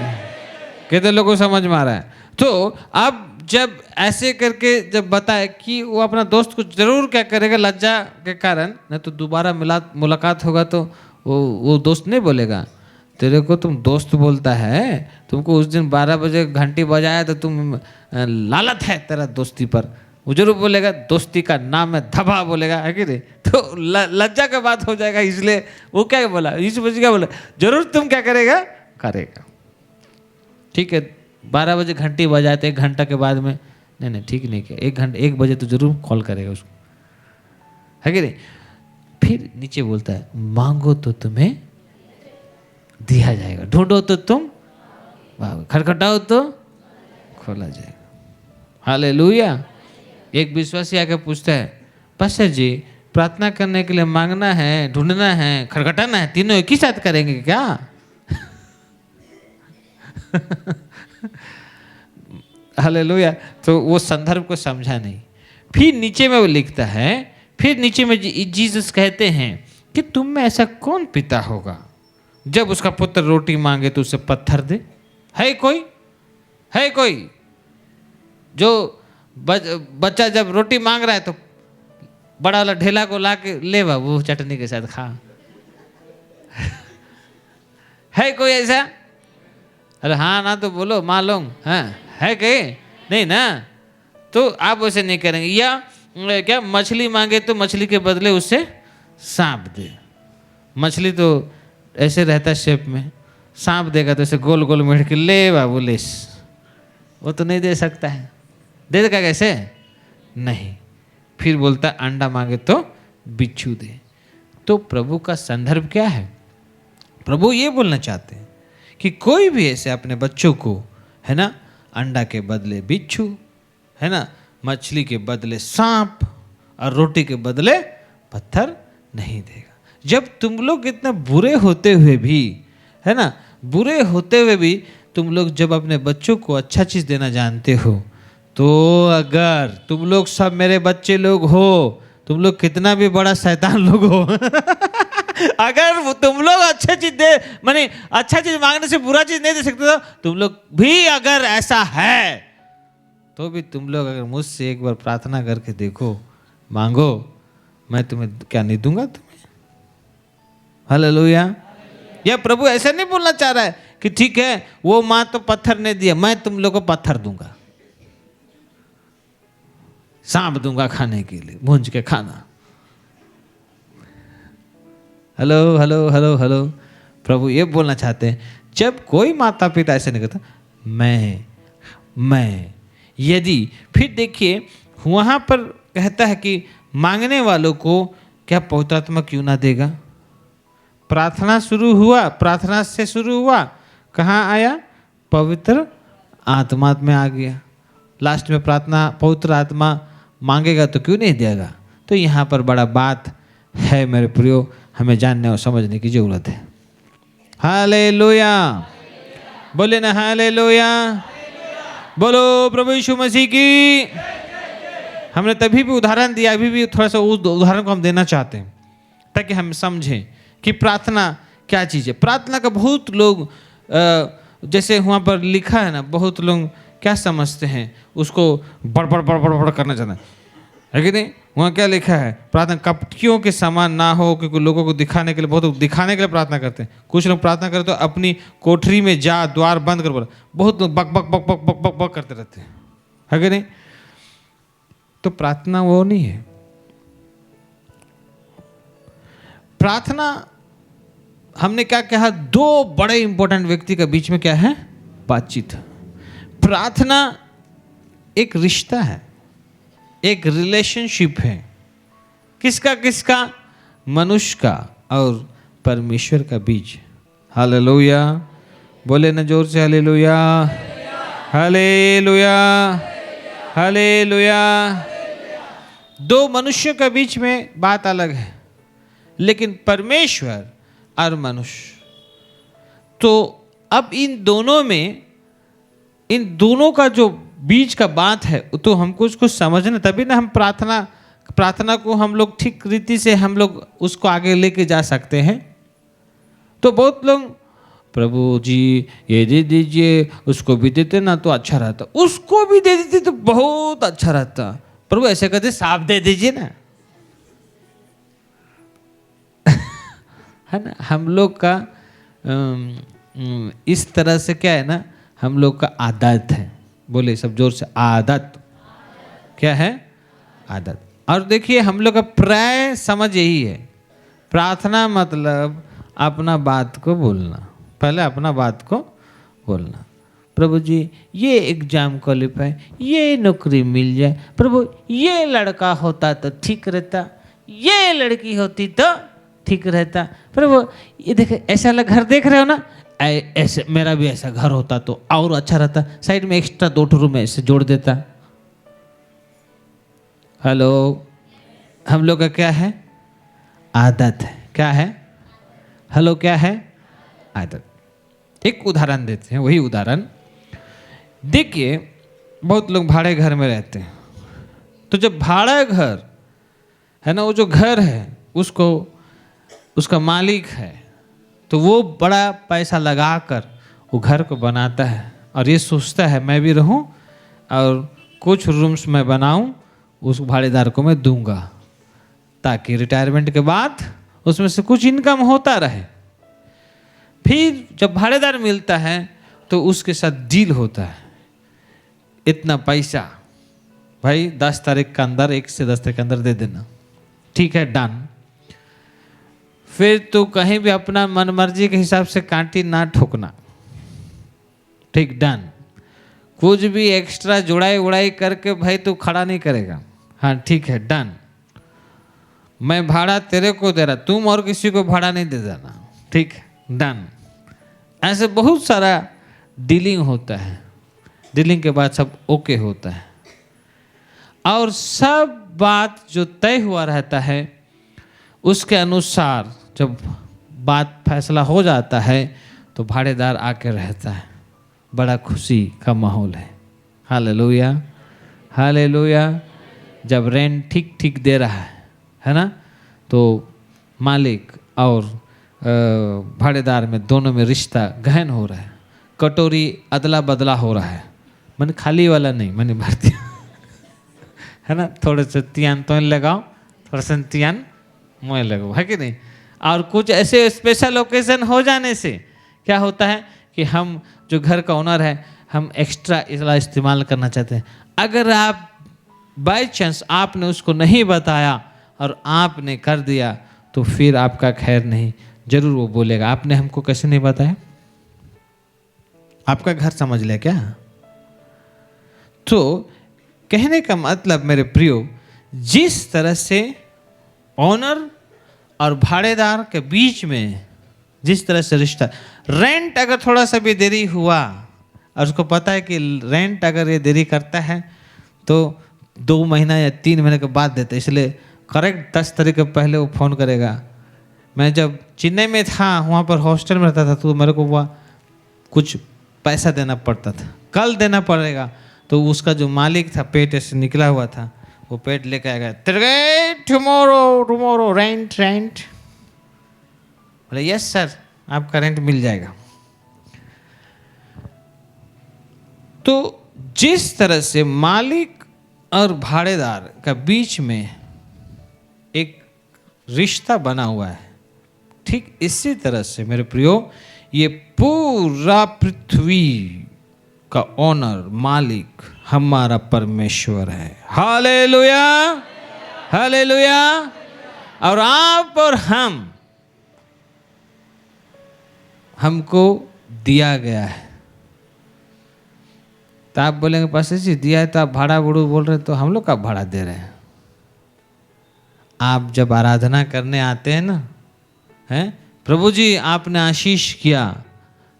कितने लोगों को समझ में आ रहा है? तो अब जब ऐसे करके जब बताए कि वो अपना दोस्त को जरूर क्या करेगा, लज्जा के कारण, नहीं तो दोबारा मुलाकात होगा तो वो दोस्त नहीं बोलेगा तेरे को तुम दोस्त बोलता है, तुमको उस दिन 12 बजे घंटी बजाया तो तुम लालत है तेरा दोस्ती पर, वो जरूर बोलेगा दोस्ती का नाम है धबा, बोलेगा है कि नहीं? तो लज्जा का बात हो जाएगा, इसलिए वो क्या बोला, यीशु मसीह क्या बोला, जरूर तुम क्या करेगा, करेगा। ठीक है 12 बजे घंटी बजाते 1 घंटा के बाद में नहीं ठीक नहीं किया, 1 बजे तो जरूर कॉल करेगा उसको, है कि नहीं? फिर नीचे बोलता है मांगो तो तुम्हें दिया जाएगा, ढूंढो तो तुम, खटखटाओ तो खोला जाएगा। हालेलुया। एक विश्वासी आके पूछता है पास्टर जी प्रार्थना करने के लिए मांगना है, ढूंढना है, खटखटाना है, तीनों एक ही साथ करेंगे क्या? हालेलुया। तो वो संदर्भ को समझा नहीं। फिर नीचे में वो लिखता है, फिर नीचे में जीसस कहते हैं कि तुम में ऐसा कौन पिता होगा जब उसका पुत्र रोटी मांगे तो उसे पत्थर दे? है कोई जो बच्चा जब रोटी मांग रहा है तो बड़ा वाला ढेला को ला के ले बाबू चटनी के साथ खा? है कोई ऐसा? अरे हाँ ना तो बोलो मालूम है कहीं नहीं ना, तो आप वैसे नहीं करेंगे। या क्या मछली मांगे तो मछली के बदले उससे सांप दे। मछली तो ऐसे रहता शेप में, सांप देगा तो ऐसे गोल गोल मेढ़ के ले बाबू लेस, वो तो नहीं दे सकता है, दे देगा कैसे? नहीं। फिर बोलता अंडा मांगे तो बिच्छू दे। तो प्रभु का संदर्भ क्या है? प्रभु ये बोलना चाहते हैं कि कोई भी ऐसे अपने बच्चों को, है ना, अंडा के बदले बिच्छू, है ना, मछली के बदले सांप और रोटी के बदले पत्थर नहीं देगा। जब तुम लोग इतना बुरे होते हुए भी, है ना, बुरे होते हुए भी तुम लोग जब अपने बच्चों को अच्छा चीज़ देना जानते हो, तो अगर तुम लोग सब मेरे बच्चे लोग हो, तुम लोग कितना भी बड़ा शैतान लोग हो अगर तुम लोग अच्छा चीज दे, माने अच्छा चीज मांगने से बुरा चीज नहीं दे सकते, तो तुम लोग भी अगर ऐसा है तो भी तुम लोग अगर मुझसे एक बार प्रार्थना करके देखो, मांगो, मैं तुम्हें क्या नहीं दूंगा तुम्हें। हालेलुया। यह प्रभु ऐसा नहीं बोलना चाह रहा है कि ठीक है वो माँ तो पत्थर नहीं दिया, मैं तुम लोग को पत्थर दूंगा, सांप दूंगा खाने के लिए, भूंज के खाना। Hello hello hello hello. प्रभु ये बोलना चाहते हैं जब कोई माता पिता ऐसे नहीं करता, मैं मैं। यदि, फिर देखिए वहां पर कहता है कि मांगने वालों को क्या पवित्र आत्मा क्यों ना देगा। प्रार्थना शुरू हुआ, प्रार्थना से शुरू हुआ, कहाँ आया, पवित्र आत्मा में आ गया। लास्ट में प्रार्थना पवित्र आत्मा मांगेगा तो क्यों नहीं देगा। तो यहाँ पर बड़ा बात है मेरे प्रियो, हमें जानने और समझने की जरूरत है। हालेलुया, बोले ना हालेलुया, बोलो प्रभु यीशु मसीह की। हमने तभी भी उदाहरण दिया, अभी भी थोड़ा सा उस उदाहरण को हम देना चाहते हैं ताकि हम समझें कि प्रार्थना क्या चीज़ है। प्रार्थना का बहुत लोग जैसे वहाँ पर लिखा है ना, बहुत लोग क्या समझते हैं उसको बड़ बड़ बड़ बड़ बड़ करना चाहते है कि नहीं। वहाँ क्या लिखा है, प्रार्थना कपटियों के समान ना हो, क्योंकि लोगों को दिखाने के लिए, बहुत दिखाने के लिए प्रार्थना करते हैं। कुछ लोग प्रार्थना करते तो अपनी कोठरी में जा, द्वार बंद कर बोला, बहुत लोग बक बक बक बक बक बक बक करते रहते हैं, है कि नहीं। तो प्रार्थना वो नहीं है। प्रार्थना हमने क्या कहा, दो बड़े इंपॉर्टेंट व्यक्ति के बीच में क्या है, बातचीत। प्रार्थना एक रिश्ता है, एक रिलेशनशिप है। किसका किसका, मनुष्य का और परमेश्वर का बीच। हालेलुया, बोले ना जोर से हालेलुया, हालेलुया, हालेलुया। दो मनुष्यों के बीच में बात अलग है, लेकिन परमेश्वर और मनुष्य, तो अब इन दोनों में, इन दोनों का जो बीच का बात है तो हमको उसको समझना, तभी ना हम प्रार्थना को हम लोग ठीक रीति से हम लोग उसको आगे लेके जा सकते हैं। तो बहुत लोग प्रभु जी ये दे दीजिए, उसको भी देते ना तो अच्छा रहता, उसको भी दे देते तो बहुत अच्छा रहता, प्रभु ऐसे कहते साफ दे दीजिए ना। है ना, हम लोग का इस तरह से क्या है ना, हम लोग का आदत है। बोले सब जोर से, आदत। क्या है, आदत। और देखिए हम लोग का प्राय समझ यही है, प्रार्थना मतलब अपना बात को बोलना, पहले अपना बात को बोलना। प्रभु जी ये एग्जाम क्वालिफाई, ये नौकरी मिल जाए, प्रभु ये लड़का होता तो ठीक रहता, ये लड़की होती तो ठीक रहता, प्रभु ये देखे ऐसा घर देख रहे हो ना, ऐसे मेरा भी ऐसा घर होता तो और अच्छा रहता, साइड में एक्स्ट्रा 2 रूम ऐसे जोड़ देता। हेलो, हम लोग का क्या है, आदत है। क्या है, हेलो, क्या है, आदत। एक उदाहरण देते हैं, वही उदाहरण देखिए। बहुत लोग भाड़े घर में रहते हैं, तो जब भाड़ा घर है ना, वो जो घर है उसको उसका मालिक है, तो वो बड़ा पैसा लगाकर वो घर को बनाता है और ये सोचता है मैं भी रहूं और कुछ रूम्स मैं बनाऊं, उस भाड़ेदार को मैं दूंगा ताकि रिटायरमेंट के बाद उसमें से कुछ इनकम होता रहे। फिर जब भाड़ेदार मिलता है तो उसके साथ डील होता है, इतना पैसा भाई 10 तारीख के अंदर, 1 से 10 तारीख के अंदर दे देना, ठीक है, डन। फिर तो कहीं भी अपना मन मर्जी के हिसाब से कांटी ना ठोकना, ठीक, डन। कुछ भी एक्स्ट्रा जुड़ाई उड़ाई करके भाई तू खड़ा नहीं करेगा, हाँ ठीक है, डन। मैं भाड़ा तेरे को दे रहा, तुम और किसी को भाड़ा नहीं दे देना, ठीक, डन। ऐसे बहुत सारा डीलिंग होता है, डीलिंग के बाद सब ओके होता है और सब बात जो तय हुआ रहता है उसके अनुसार जब बात फैसला हो जाता है तो भाड़ेदार आके रहता है, बड़ा खुशी का माहौल है। Hallelujah, hallelujah. जब रेंट ठीक ठीक दे रहा है ना, तो मालिक और भाड़ेदार में दोनों में रिश्ता गहन हो रहा है, कटोरी अदला बदला हो रहा है, मैंने खाली वाला नहीं, मैंने भरती है ना, थोड़े से तियान तो लगाओ, थोड़ा सा तियान मुँह लगाओ, है कि नहीं। और कुछ ऐसे स्पेशल ओकेजन हो जाने से क्या होता है कि हम जो घर का ओनर है हम एक्स्ट्रा इसला इस्तेमाल करना चाहते हैं। अगर आप बाय चांस आपने उसको नहीं बताया और आपने कर दिया तो फिर आपका खैर नहीं, जरूर वो बोलेगा आपने हमको कैसे नहीं बताया, आपका घर समझ लिया क्या, तो कहने का मतलब मेरे प्रियो, जिस तरह से ऑनर और भाड़ेदार के बीच में जिस तरह से रिश्ता, रेंट अगर थोड़ा सा भी देरी हुआ और उसको पता है कि रेंट अगर ये देरी करता है तो 2 महीना या 3 महीने के बाद देते, इसलिए करेक्ट 10 तारीख के पहले वो फ़ोन करेगा। मैं जब चेन्नई में था, वहाँ पर हॉस्टल में रहता था, तो मेरे को वह कुछ पैसा देना पड़ता था, कल देना पड़ेगा। तो उसका जो मालिक था, पेट ऐसे निकला हुआ था, वो पेट लेके आएगा, तेरे टुमारो रेंट बोले यस सर, आपका रेंट मिल जाएगा। तो जिस तरह से मालिक और भाड़ेदार का बीच में एक रिश्ता बना हुआ है, ठीक इसी तरह से मेरे प्रियो ये पूरा पृथ्वी का ओनर, मालिक हमारा परमेश्वर है। Hallelujah, hallelujah. और आप और हमको दिया गया है। तो आप बोलेंगे पास्टर जी दिया है तो आप भाड़ा बुड़ू बोल रहे, तो हम लोग का भाड़ा दे रहे हैं। आप जब आराधना करने आते हैं ना, हैं प्रभु जी आपने आशीष किया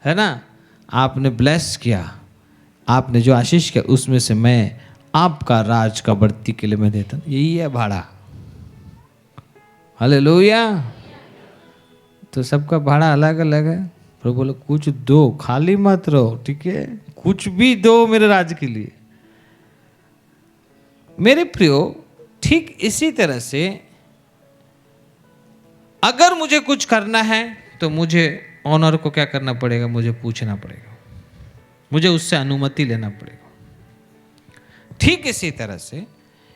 है ना, आपने ब्लेस किया, आपने जो आशीष किया उसमें से मैं आपका राज का बढ़ती के लिए मैं देता हूं, यही है भाड़ा। हालेलुया। तो सबका भाड़ा अलग अलग है। प्रभु बोले कुछ दो, खाली मत रहो, ठीक है, कुछ भी दो मेरे राज के लिए। मेरे प्रियो, ठीक इसी तरह से अगर मुझे कुछ करना है तो मुझे ऑनर को क्या करना पड़ेगा, मुझे पूछना पड़ेगा, मुझे उससे अनुमति लेना पड़ेगा। ठीक इसी तरह से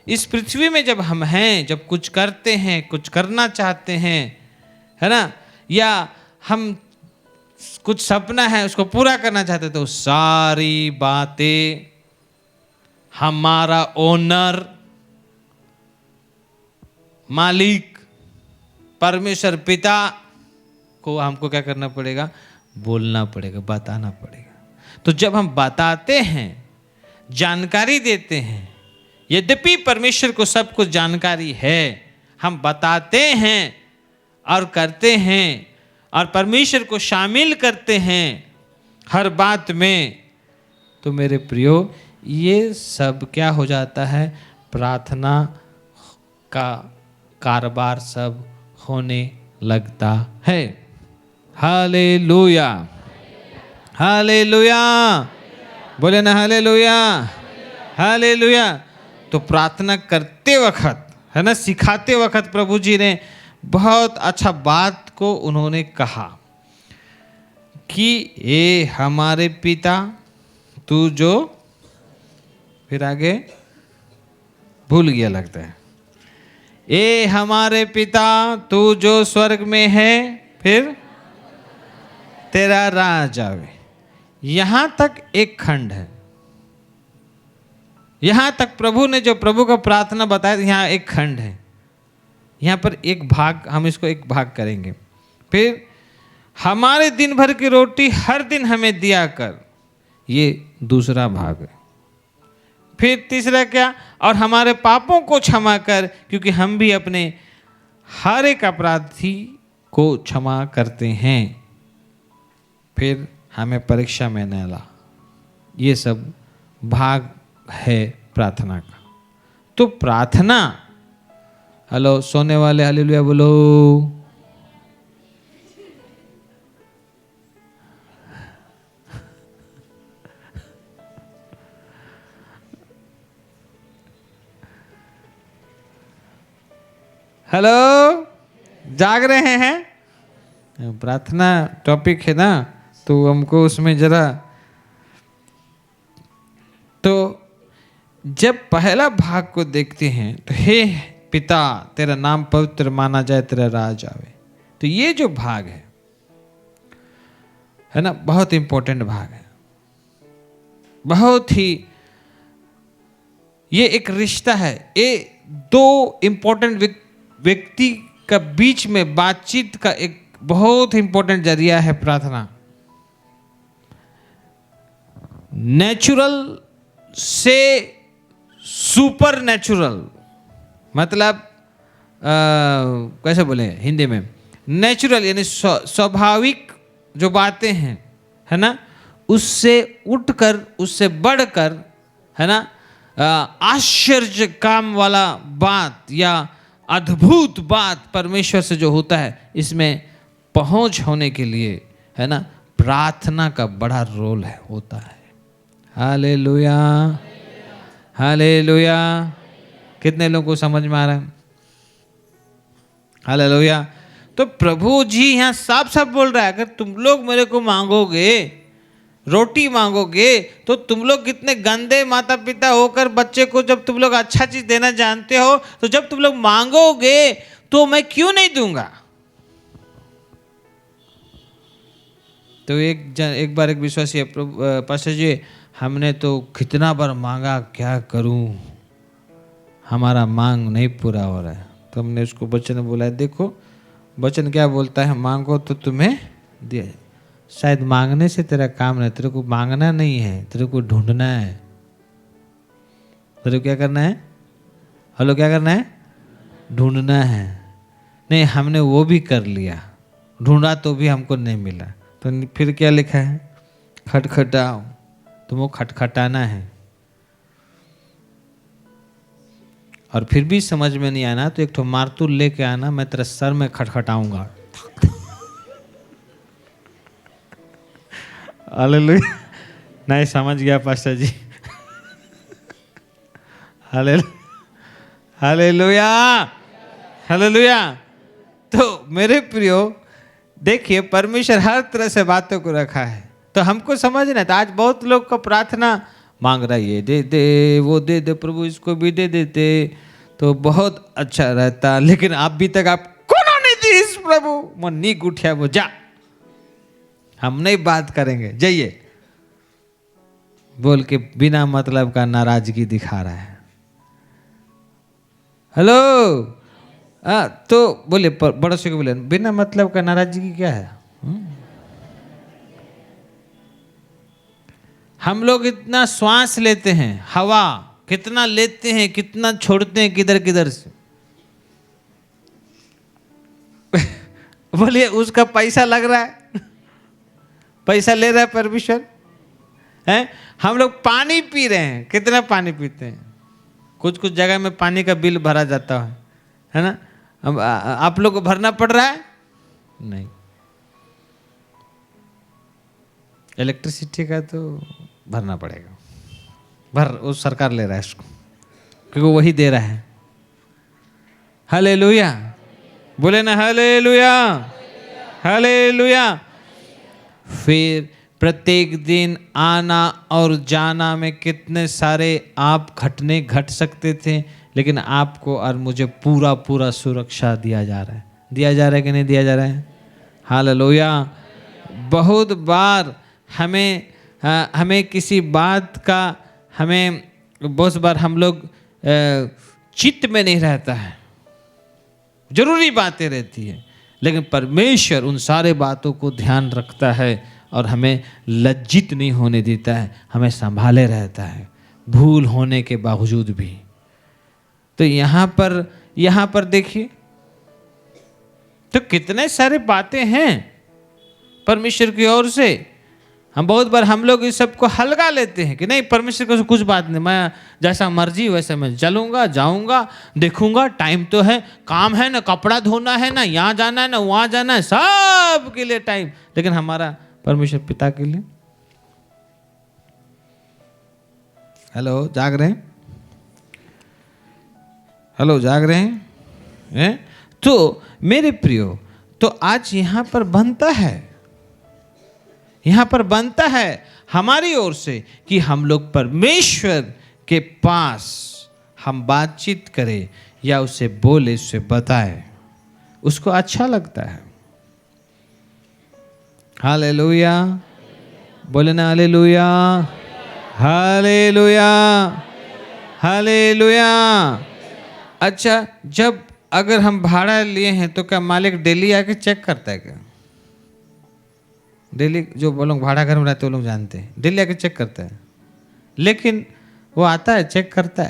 इस पृथ्वी में जब हम हैं, जब कुछ करते हैं, कुछ करना चाहते हैं, है ना, या हम कुछ सपना है उसको पूरा करना चाहते, तो सारी बातें हमारा ओनर, मालिक परमेश्वर पिता को हमको क्या करना पड़ेगा, बोलना पड़ेगा, बताना पड़ेगा। तो जब हम बताते हैं, जानकारी देते हैं, यद्यपि परमेश्वर को सब कुछ जानकारी है, हम बताते हैं और करते हैं और परमेश्वर को शामिल करते हैं हर बात में, तो मेरे प्रियो ये सब क्या हो जाता है, प्रार्थना का कारोबार सब होने लगता है। हालेलुया, हालेलुया, बोले ना हालेलुया, हालेलुया। तो प्रार्थना करते वक्त, है ना, सिखाते वक्त प्रभु जी ने बहुत अच्छा बात को उन्होंने कहा कि ए हमारे पिता तू जो, फिर आगे भूल गया लगता है, ए हमारे पिता तू जो स्वर्ग में है, फिर तेरा राज आवे। यहां तक एक खंड है। यहां तक प्रभु ने जो प्रभु का प्रार्थना बताया, यहां एक खंड है, यहां पर एक भाग, हम इसको एक भाग करेंगे। फिर हमारे दिन भर की रोटी हर दिन हमें दिया कर, ये दूसरा भाग है। फिर तीसरा क्या, और हमारे पापों को क्षमा कर, क्योंकि हम भी अपने हर एक अपराधी को क्षमा करते हैं। फिर हमें परीक्षा में न ला। ये सब भाग है प्रार्थना का। तो प्रार्थना, हेलो सोने वाले हालेलुया बोलो। हेलो, जाग रहे हैं? प्रार्थना टॉपिक है ना, तो हमको उसमें जरा, तो जब पहला भाग को देखते हैं तो हे पिता तेरा नाम पवित्र माना जाए, तेरा राज आवे। तो ये जो भाग है ना, बहुत इंपॉर्टेंट भाग है, बहुत ही, ये एक रिश्ता है। ये दो इंपॉर्टेंट व्यक्ति का बीच में बातचीत का एक बहुत इंपॉर्टेंट जरिया है प्रार्थना। नेचुरल से सुपर नेचुरल, मतलब कैसे बोले हिंदी में, नेचुरल यानी स्वाभाविक जो बातें हैं, है ना, उससे उठकर, उससे बढ़कर, है ना, आश्चर्य काम वाला बात या अद्भुत बात परमेश्वर से जो होता है, इसमें पहुंच होने के लिए, है ना, प्रार्थना का बड़ा रोल है, होता है। Hallelujah, hallelujah. कितने लोगों को समझ में आ रहा है? हालेलुया। तो प्रभु जी यहाँ साफ साफ बोल रहा है, अगर तुम लोग मेरे को मांगोगे, रोटी मांगोगे, तो तुम लोग कितने गंदे माता पिता होकर बच्चे को जब तुम लोग अच्छा चीज देना जानते हो, तो जब तुम लोग मांगोगे तो मैं क्यों नहीं दूंगा। तो एक बार एक विश्वासी पास्टर जी, हमने तो कितना बार मांगा, क्या करूं, हमारा मांग नहीं पूरा हो रहा है। तो हमने उसको वचन बोला, देखो वचन क्या बोलता है, मांगो तो तुम्हें दिया। शायद मांगने से तेरा काम नहीं, तेरे को मांगना नहीं है, तेरे को ढूंढना है। तेरे को क्या करना है? हेलो, क्या करना है? ढूंढना है। नहीं, हमने वो भी कर लिया, ढूंढा तो भी हमको नहीं मिला। तो फिर क्या लिखा है? खटखटाओ, तुमको खटखटाना है। और फिर भी समझ में नहीं आना तो एक ठो मारतूल लेके आना, मैं तेरे सर में खटखटाऊंगा। हालेलुया। नहीं समझ गया पास्टर जी। Hallelujah, hallelujah. तो मेरे प्रियो, देखिए परमेश्वर हर तरह से बातों को रखा है, तो हमको समझना है। तो आज बहुत लोग को प्रार्थना मांग रहा है, ये दे दे, वो दे दे, प्रभु इसको भी दे देते तो बहुत अच्छा रहता, लेकिन अभी तक आप कौन नहीं दी इस प्रभु, मन नी गुठिया वो जा, हम नहीं बात करेंगे, जाइए बोल के बिना मतलब का नाराजगी दिखा रहा है। हेलो, तो बोले पड़ोसी को बोले, बिना मतलब का नाराजगी क्या है? हम लोग इतना श्वास लेते हैं, हवा कितना लेते हैं, कितना छोड़ते हैं, किधर किधर से। बोलिए उसका पैसा लग रहा है, पैसा ले रहा है परमेश्वर, है। हम लोग पानी पी रहे हैं, कितना पानी पीते हैं, कुछ कुछ जगह में पानी का बिल भरा जाता है ना। अब आप लोग को भरना पड़ रहा है? नहीं। इलेक्ट्रिसिटी का तो भरना पड़ेगा, वो सरकार ले रहा है इसको, क्योंकि वही दे रहा है। हालेलुया, बोले ना हालेलुया, हालेलुया। फिर प्रत्येक दिन आना और जाना में कितने सारे आप घटने घट सकते थे, लेकिन आपको और मुझे पूरा पूरा सुरक्षा दिया जा रहा है। दिया जा रहा है कि नहीं दिया जा रहा है? हालेलुया। बहुत बार हमें किसी बात का, हमें बहुत बार हम लोग चित्त में नहीं रहता है, जरूरी बातें रहती है, लेकिन परमेश्वर उन सारे बातों को ध्यान रखता है और हमें लज्जित नहीं होने देता है, हमें संभाले रहता है भूल होने के बावजूद भी। तो यहाँ पर देखिए, तो कितने सारे बातें हैं परमेश्वर की ओर से। हम लोग इस सब को हल्का लेते हैं कि नहीं, परमेश्वर को कुछ बात नहीं, मैं जैसा मर्जी वैसे मैं चलूंगा, जाऊंगा, देखूंगा, टाइम तो है, काम है ना, कपड़ा धोना है ना, यहाँ जाना है ना, वहाँ जाना है, सब के लिए टाइम। लेकिन हमारा परमेश्वर पिता के लिए, हेलो जाग रहे हैं? हेलो जाग रहे हैं? तो मेरे प्रियो, तो आज यहाँ पर बनता है हमारी ओर से कि हम लोग परमेश्वर के पास हम बातचीत करें या उसे बोले, उसे बताएं, उसको अच्छा लगता है। हालेलुया, बोले ना हालेलुया, हालेलुया, हालेलुया। अच्छा, जब अगर हम भाड़ा लिए हैं तो क्या मालिक डेली आके चेक करता है क्या? डेली जो वो लोग भाड़ा घर में रहते हैं वो लोग जानते हैं, डेली आके चेक करता है। लेकिन वो आता है, चेक करता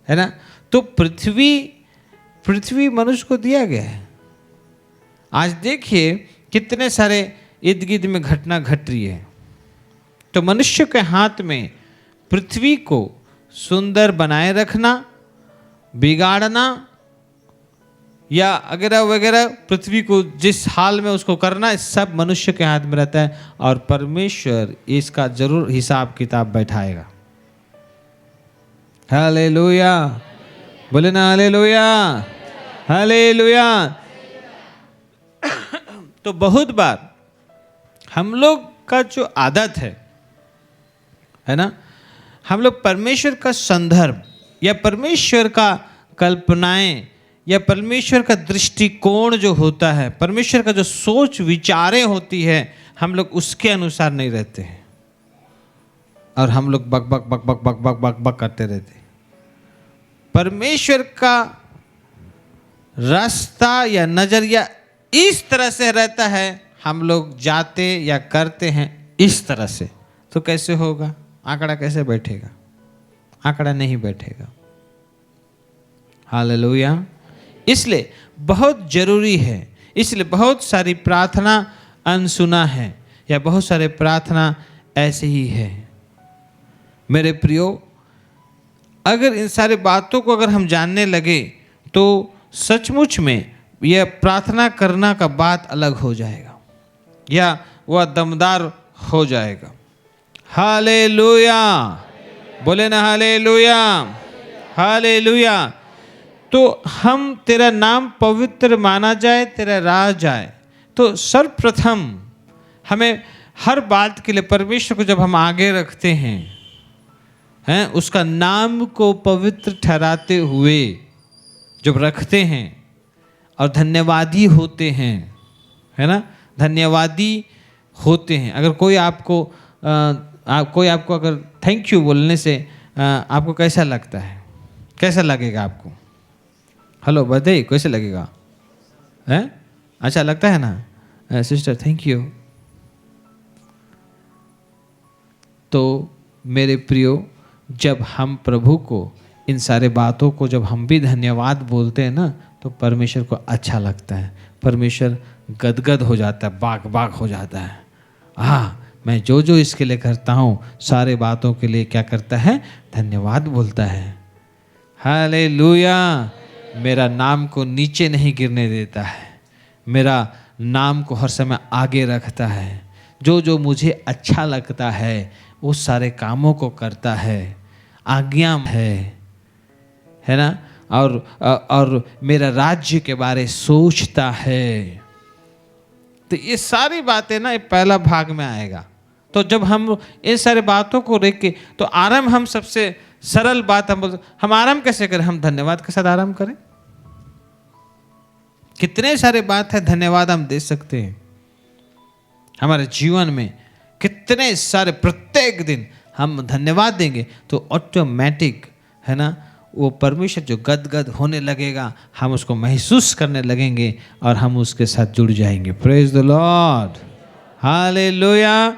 है ना। तो पृथ्वी मनुष्य को दिया गया है। आज देखिए कितने सारे इर्द गिर्द में घटना घट रही है। तो मनुष्य के हाथ में पृथ्वी को सुंदर बनाए रखना, बिगाड़ना या वगैरह वगैरह, पृथ्वी को जिस हाल में उसको करना, इस सब मनुष्य के हाथ में रहता है। और परमेश्वर इसका जरूर हिसाब किताब बैठाएगा। हालेलुया, बोले ना हालेलुया, हालेलुया। तो बहुत बार हम लोग का जो आदत है ना, हम लोग परमेश्वर का संदर्भ या परमेश्वर का कल्पनाएं या परमेश्वर का दृष्टिकोण जो होता है, परमेश्वर का जो सोच विचारें होती है, हम लोग उसके अनुसार नहीं रहते हैं और हम लोग बक बक बक बक बक बक बक बक करते रहते हैं। परमेश्वर का रास्ता या नजरिया इस तरह से रहता है, हम लोग जाते या करते हैं इस तरह से। तो कैसे होगा? आंकड़ा कैसे बैठेगा? आंकड़ा नहीं बैठेगा। हालेलुया। इसलिए बहुत जरूरी है, इसलिए बहुत सारी प्रार्थना अनसुना है या बहुत सारे प्रार्थना ऐसे ही है। मेरे प्रियो, अगर इन सारी बातों को अगर हम जानने लगे तो सचमुच में यह प्रार्थना करना का बात अलग हो जाएगा या वह दमदार हो जाएगा। हालेलुया, बोले ना हालेलुया, हालेलुया। तो हम तेरा नाम पवित्र माना जाए, तेरा राज जाए, तो सर्वप्रथम हमें हर बात के लिए परमेश्वर को जब हम आगे रखते हैं उसका नाम को पवित्र ठहराते हुए जब रखते हैं और धन्यवादी होते हैं, है ना, धन्यवादी होते हैं। अगर कोई आपको अगर थैंक यू बोलने से आपको कैसा लगता है? कैसा लगेगा आपको? हेलो बताइए, कैसे लगेगा? है अच्छा लगता है ना? Sister thank you. तो मेरे प्रियो, जब हम प्रभु को इन सारे बातों को जब हम भी धन्यवाद बोलते हैं ना, तो परमेश्वर को अच्छा लगता है। परमेश्वर गदगद हो जाता है, बाग बाग हो जाता है। मैं जो जो इसके लिए करता हूँ, सारे बातों के लिए क्या करता है? धन्यवाद बोलता है। हालेलुया। मेरा नाम को नीचे नहीं गिरने देता है, मेरा नाम को हर समय आगे रखता है। जो जो मुझे अच्छा लगता है उस सारे कामों को करता है, आज्ञा है ना, और मेरा राज्य के बारे सोचता है। तो ये सारी बातें ना, ये पहला भाग में आएगा। तो जब हम इन सारी बातों को देख के, तो आरंभ हम सबसे सरल बात हम आराम कैसे करें? हम धन्यवाद के साथ आराम करें। कितने सारे बात है धन्यवाद हम दे सकते हैं हमारे जीवन में। कितने सारे, प्रत्येक दिन हम धन्यवाद देंगे तो ऑटोमेटिक, है ना, वो परमेश्वर जो गदगद होने लगेगा, हम उसको महसूस करने लगेंगे और हम उसके साथ जुड़ जाएंगे। Praise the Lord, hallelujah.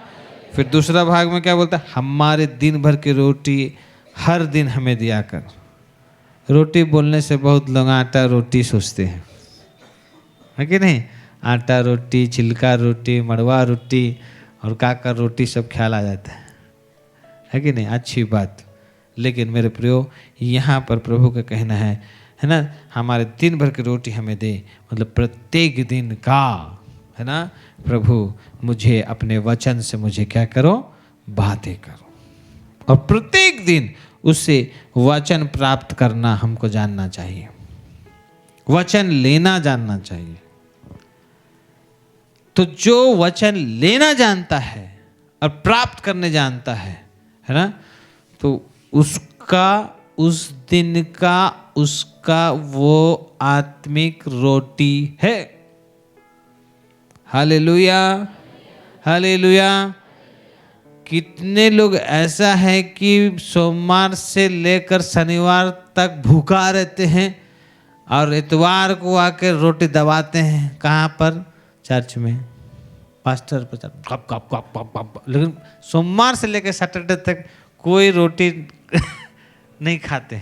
फिर दूसरा भाग में क्या बोलता है? हमारे दिन भर की रोटी हर दिन हमें दिया कर। रोटी बोलने से बहुत लोग आटा रोटी सोचते हैं, है कि नहीं? आटा रोटी, छिलका रोटी, मड़वा रोटी और काकर रोटी सब ख्याल आ जाता है कि नहीं? अच्छी बात। लेकिन मेरे प्रियो, यहाँ पर प्रभु का कहना है ना, हमारे दिन भर की रोटी हमें दे, मतलब प्रत्येक दिन का, है ना, प्रभु मुझे अपने वचन से मुझे क्या करो? बातें करो। और प्रत्येक दिन उससे वचन प्राप्त करना हमको जानना चाहिए, वचन लेना जानना चाहिए। तो जो वचन लेना जानता है और प्राप्त करने जानता है ना, तो उसका उस दिन का उसका वो आत्मिक रोटी है। Hallelujah, hallelujah. कितने लोग ऐसा है कि सोमवार से लेकर शनिवार तक भूखा रहते हैं और इतवार को आकर रोटी दबाते हैं। कहाँ पर? चर्च में, पास्टर पर, cup cup cup cup cup. लेकिन सोमवार से लेकर सैटरडे तक कोई रोटी नहीं खाते।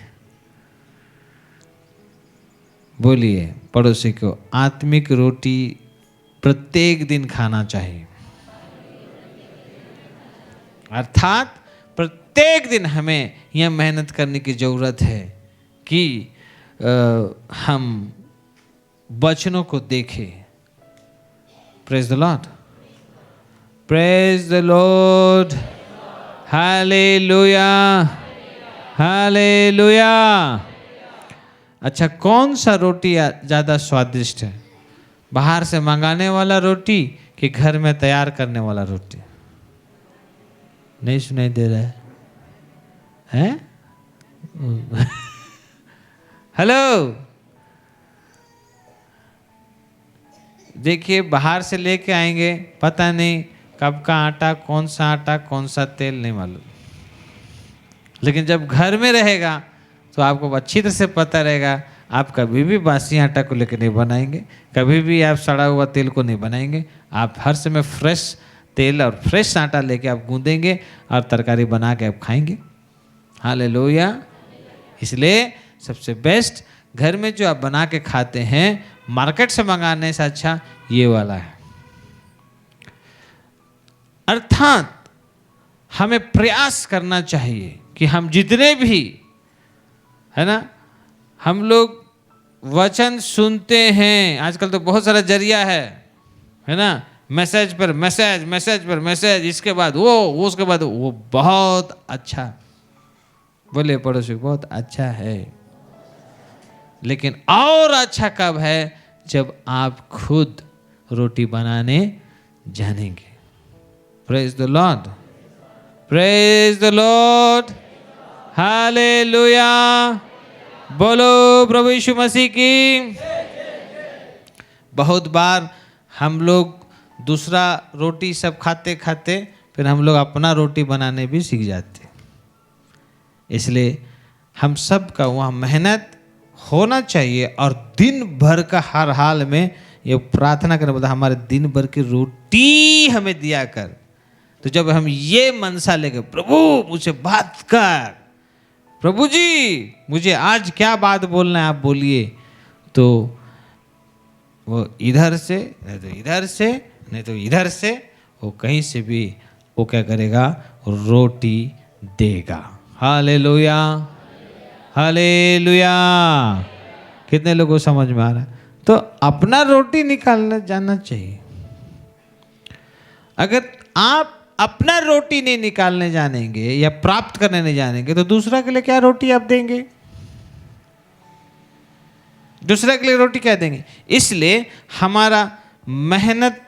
बोलिए पड़ोसी को, आत्मिक रोटी प्रत्येक दिन खाना चाहिए। अर्थात प्रत्येक दिन हमें यह मेहनत करने की जरूरत है कि हम वचनों को देखें। Praise the Lord, praise the Lord, hallelujah, hallelujah. अच्छा, कौन सा रोटी ज़्यादा स्वादिष्ट है? बाहर से मंगाने वाला रोटी कि घर में तैयार करने वाला रोटी? नहीं सुनाई दे रहा है, हैं? हेलो, देखिए बाहर से लेके आएंगे, पता नहीं कब का आटा, कौन सा तेल, नहीं मालूम। लेकिन जब घर में रहेगा तो आपको अच्छी तरह से पता रहेगा। आप कभी भी बासी आटा को लेकर नहीं बनाएंगे, कभी भी आप सड़ा हुआ तेल को नहीं बनाएंगे। आप हर समय फ्रेश तेल और फ्रेश आटा लेके आप गूंदेंगे और तरकारी बना के आप खाएंगे। हालेलुया। इसलिए सबसे बेस्ट घर में जो आप बना के खाते हैं, मार्केट से मंगाने से अच्छा ये वाला है। अर्थात हमें प्रयास करना चाहिए कि हम जितने भी, है ना, हम लोग वचन सुनते हैं। आजकल तो बहुत सारा जरिया है ना, मैसेज पर मैसेज, मैसेज पर मैसेज, इसके बाद वो उसके बाद वो। बहुत अच्छा, बोले पड़ोसी, बहुत अच्छा है। लेकिन और अच्छा कब है? जब आप खुद रोटी बनाने जानेंगे। Praise the Lord, praise the Lord, hallelujah. बोलो प्रभु यीशु मसीह की। बहुत बार हम लोग दूसरा रोटी सब खाते खाते फिर हम लोग अपना रोटी बनाने भी सीख जाते। इसलिए हम सब का वहाँ मेहनत होना चाहिए और दिन भर का हर हाल में ये प्रार्थना करना पड़ता, हमारे दिन भर की रोटी हमें दिया कर। तो जब हम ये मनसा लेकर, प्रभु मुझे बात कर, प्रभु जी मुझे आज क्या बात बोलना है आप बोलिए, तो वो इधर से नहीं तो इधर से नहीं तो इधर से, वो कहीं से भी वो क्या करेगा? रोटी देगा। Hallelujah, hallelujah. कितने लोगों को समझ में आ रहा है? तो अपना रोटी निकालना जानना चाहिए। अगर आप अपना रोटी नहीं निकालने जानेंगे या प्राप्त करने नहीं जानेंगे तो दूसरा के लिए क्या रोटी आप देंगे? दूसरा के लिए रोटी क्या देंगे? इसलिए हमारा मेहनत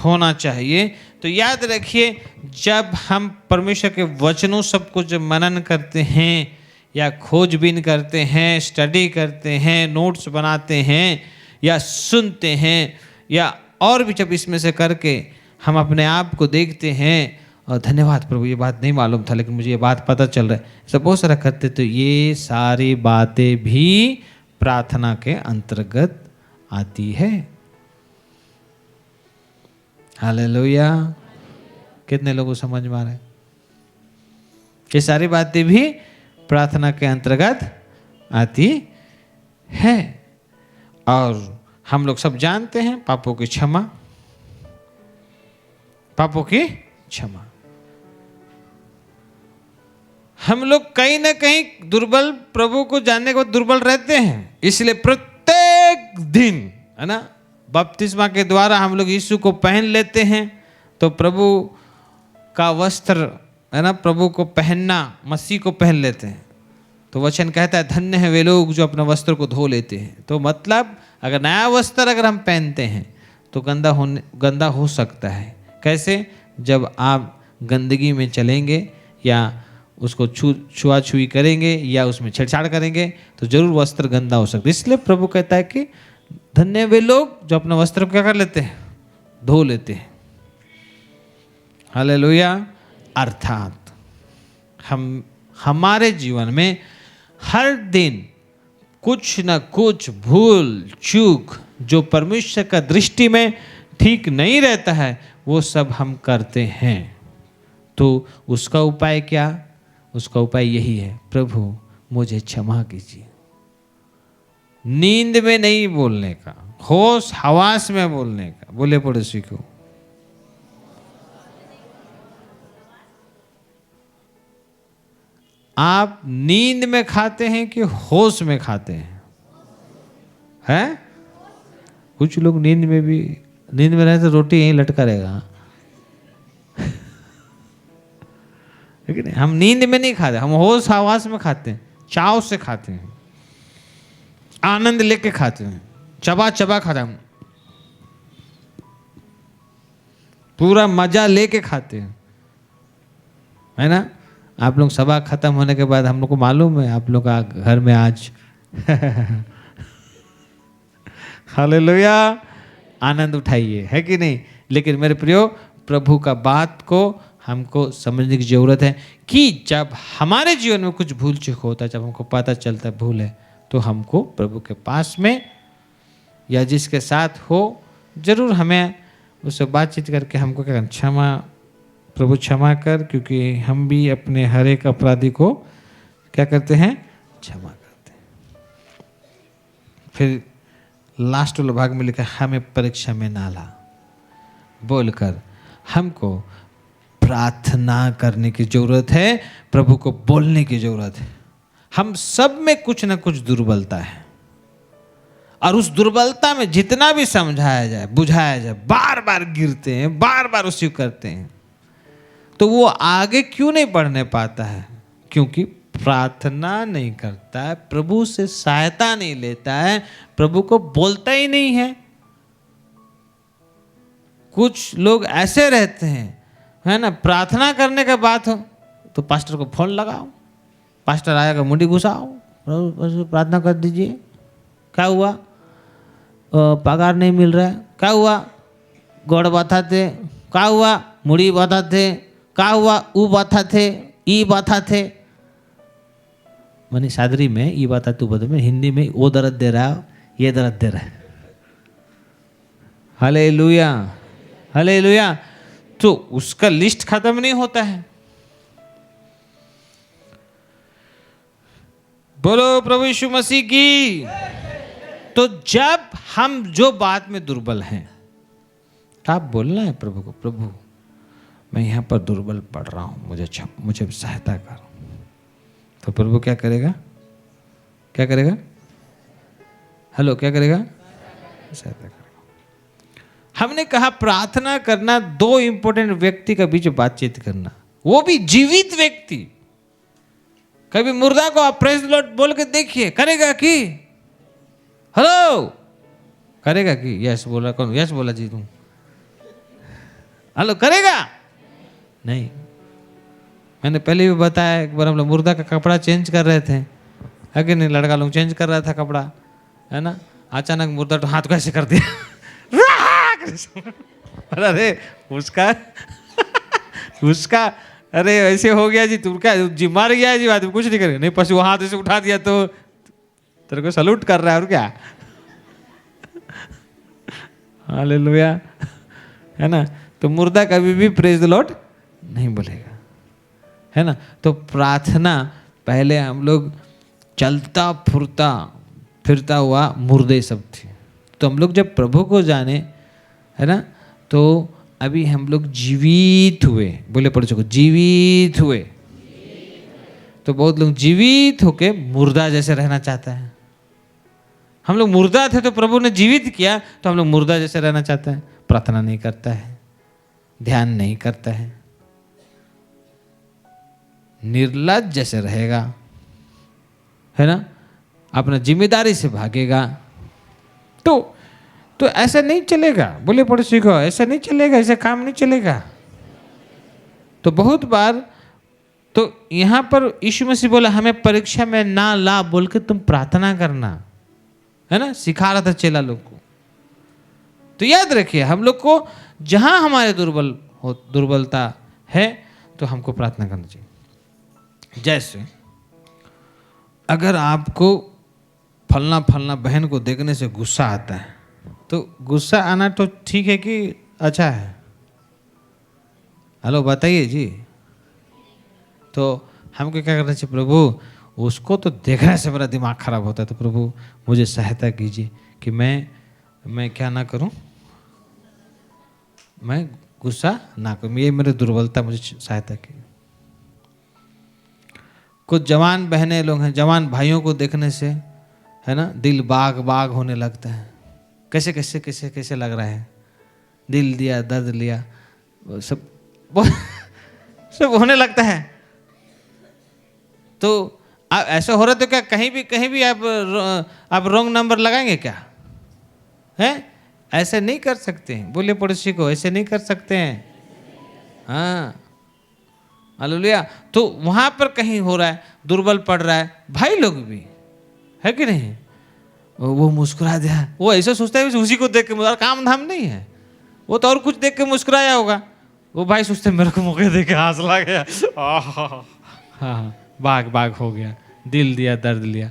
होना चाहिए। तो याद रखिए, जब हम परमेश्वर के वचनों सब कुछ जब मनन करते हैं या खोजबीन करते हैं, स्टडी करते हैं, नोट्स बनाते हैं या सुनते हैं या और भी जब इसमें से करके हम अपने आप को देखते हैं, और धन्यवाद प्रभु ये बात नहीं मालूम था लेकिन मुझे ये बात पता चल रहा है, सब बहुत सारा करते, तो ये सारी बातें भी प्रार्थना के अंतर्गत आती है। हालेलुया। कितने लोगों को समझ में आ रहा है? ये सारी बातें भी प्रार्थना के अंतर्गत आती है। और हम लोग सब जानते हैं पापों की क्षमा, पापों की क्षमा। हम लोग कहीं ना कहीं दुर्बल, प्रभु को जानने के बाद दुर्बल रहते हैं। इसलिए प्रत्येक दिन, है ना, बपतिस्मा के द्वारा हम लोग यीशु को पहन लेते हैं। तो प्रभु का वस्त्र, है ना, प्रभु को पहनना, मसीह को पहन लेते हैं। तो वचन कहता है धन्य है वे लोग जो अपने वस्त्र को धो लेते हैं। तो मतलब अगर नया वस्त्र अगर हम पहनते हैं तो गंदा हो सकता है। कैसे? जब आप गंदगी में चलेंगे या उसको छुआ छुई करेंगे या उसमें छेड़छाड़ करेंगे तो जरूर वस्त्र गंदा हो सकता है। इसलिए प्रभु कहता है कि धन्य वे लोग जो अपने वस्त्र को क्या कर लेते हैं? धो लेते हैं। हालेलुया। अर्थात हमारे जीवन में हर दिन कुछ न कुछ भूल चूक जो परमेश्वर का दृष्टि में ठीक नहीं रहता है वो सब हम करते हैं। तो उसका उपाय क्या? उसका उपाय यही है, प्रभु मुझे क्षमा कीजिए। नींद में नहीं बोलने का, होश हवास में बोलने का। बोले पड़ोसी को, आप नींद में खाते हैं कि होश में खाते हैं? हैं? कुछ लोग नींद में रहे तो रोटी यहीं लटका रहेगा। लेकिन हम नींद में नहीं खाते, हम होश हवास में खाते हैं, चाव से खाते हैं, आनंद लेके खाते हैं, चबा चबा खाते हैं, पूरा मजा लेके खाते हैं, है ना। आप लोग सभा खत्म होने के बाद हम लोग को मालूम है आप लोग का घर में आज हालेलुया आनंद उठाइए, है कि नहीं। लेकिन मेरे प्रियो, प्रभु का बात को हमको समझने की जरूरत है कि जब हमारे जीवन में कुछ भूल चूक होता है, जब हमको पता चलता है भूल है, तो हमको प्रभु के पास में या जिसके साथ हो जरूर हमें उससे बातचीत करके हमको क्या करना, क्षमा, प्रभु क्षमा कर, क्योंकि हम भी अपने हर एक अपराधी को क्या करते हैं, क्षमा करते हैं। फिर लास्ट वाले भाग में लिखा, हमें परीक्षा में ना ला, बोलकर हमको प्रार्थना करने की जरूरत है, प्रभु को बोलने की जरूरत है। हम सब में कुछ ना कुछ दुर्बलता है, और उस दुर्बलता में जितना भी समझाया जाए, बुझाया जाए, बार बार गिरते हैं, बार बार उसी करते हैं। तो वो आगे क्यों नहीं बढ़ने पाता है? क्योंकि प्रार्थना नहीं करता है, प्रभु से सहायता नहीं लेता है, प्रभु को बोलता ही नहीं है। कुछ लोग ऐसे रहते हैं, है ना, प्रार्थना करने का बात हो तो पास्टर को फोन लगाओ, पास्टर आएगा मुंडी घुसाओ, प्रार्थना कर दीजिए, क्या हुआ, पगार नहीं मिल रहा है, क्या हुआ, गोड़ बाथा थे, क्या हुआ, मुड़ी बाथा थे, क्या हुआ, ऊ बाथा थे, ई बाथा थे। मनी सादरी में ई बाता तू बता में, हिंदी में वो दर्द दे रहा है, ये दर्द दे रहा है। Hallelujah, hallelujah. तो उसका लिस्ट खत्म नहीं होता है। बोलो प्रभु यीशु मसीह की। तो जब हम जो बात में दुर्बल हैं, आप बोलना है प्रभु को, प्रभु मैं यहाँ पर दुर्बल पड़ रहा हूँ, मुझे सहायता कर। तो प्रभु क्या करेगा, क्या करेगा, हेलो, क्या करेगा, सहायता करेगा। हमने कहा प्रार्थना करना, दो इंपॉर्टेंट व्यक्ति के बीच बातचीत करना, वो भी जीवित व्यक्ति। कभी मुर्दा को आप प्रेज लॉर्ड बोल के देखिए, करेगा कि, हेलो, करेगा कि, यस बोला, कौन यस बोला जी, तुम हेलो करेगा नहीं। मैंने पहले भी बताया, एक बार हम लोग मुर्दा का कपड़ा चेंज कर रहे थे, है कि नहीं, लड़का लोग चेंज कर रहा था कपड़ा, है ना, अचानक मुर्दा तो हाथ को ऐसे कर दिया अरे उसका अरे ऐसे हो गया जी, तू क्या जी मार गया जी, बात कुछ नहीं करेगा, नहीं पशु हाथ ऐसे उठा दिया तो तेरे को सलूट कर रहा है और क्या हालेलुया, है ना। तो मुर्दा कभी भी प्रेज द लॉर्ड नहीं बोलेगा, है ना। तो प्रार्थना, पहले हम लोग चलता फुरता फिरता हुआ मुर्दे सब थे, तो हम लोग जब प्रभु को जाने, है ना, तो अभी हम लोग जीवित हुए। बोले पढ़ चुको, जीवित हुए। तो बहुत लोग जीवित होके मुर्दा जैसे रहना चाहता है। हम लोग मुर्दा थे तो प्रभु ने जीवित किया, तो हम लोग मुर्दा जैसे रहना चाहते हैं। प्रार्थना नहीं करता है, ध्यान नहीं करता है, निर्लज्ज जैसे रहेगा, है ना, अपना जिम्मेदारी से भागेगा, तो ऐसा नहीं चलेगा। बोले पड़ोसी को, ऐसा नहीं चलेगा, ऐसा काम नहीं चलेगा। तो बहुत बार तो यहाँ पर यीशु मसीह बोला हमें परीक्षा में ना ला, बोल के तुम प्रार्थना करना, है ना, सिखा रहा था चेला लोग को। तो याद रखिए, हम लोग को जहां हमारे दुर्बलता है तो हमको प्रार्थना करना चाहिए। जैसे अगर आपको फलना फलना बहन को देखने से गुस्सा आता है, तो गुस्सा आना तो ठीक है कि अच्छा है, हेलो बताइए जी। तो हमको क्या करना चाहिए? प्रभु उसको तो देखने से मेरा दिमाग खराब होता है, तो प्रभु मुझे सहायता कीजिए कि मैं क्या ना करूं, मैं गुस्सा ना करूं। ये मेरी दुर्बलता, मुझे सहायता कीजिए। कुछ जवान बहनें लोग हैं, जवान भाइयों को देखने से है ना दिल बाग बाग होने लगता है। कैसे कैसे कैसे कैसे लग रहा है, दिल दिया दर्द लिया, वो सब सब होने लगता है। तो आप ऐसा हो रहा तो क्या कहीं भी आप रॉन्ग नंबर लगाएंगे क्या? है ऐसे नहीं कर सकते हैं। बोले पड़ोसी को, ऐसे नहीं कर सकते हैं। हाँ हालेलुया। तो वहां पर कहीं हो रहा है, दुर्बल पड़ रहा है, भाई लोग भी है कि नहीं, वो मुस्कुरा दिया, वो ऐसा सोचता है उसी को देख के, काम धाम नहीं है वो तो, और कुछ देख के मुस्कुराया होगा। वो भाई सोचते मेरे को मौके देख के हंस ला गया, हाँ बाग बाग हो गया, दिल दिया दर्द लिया।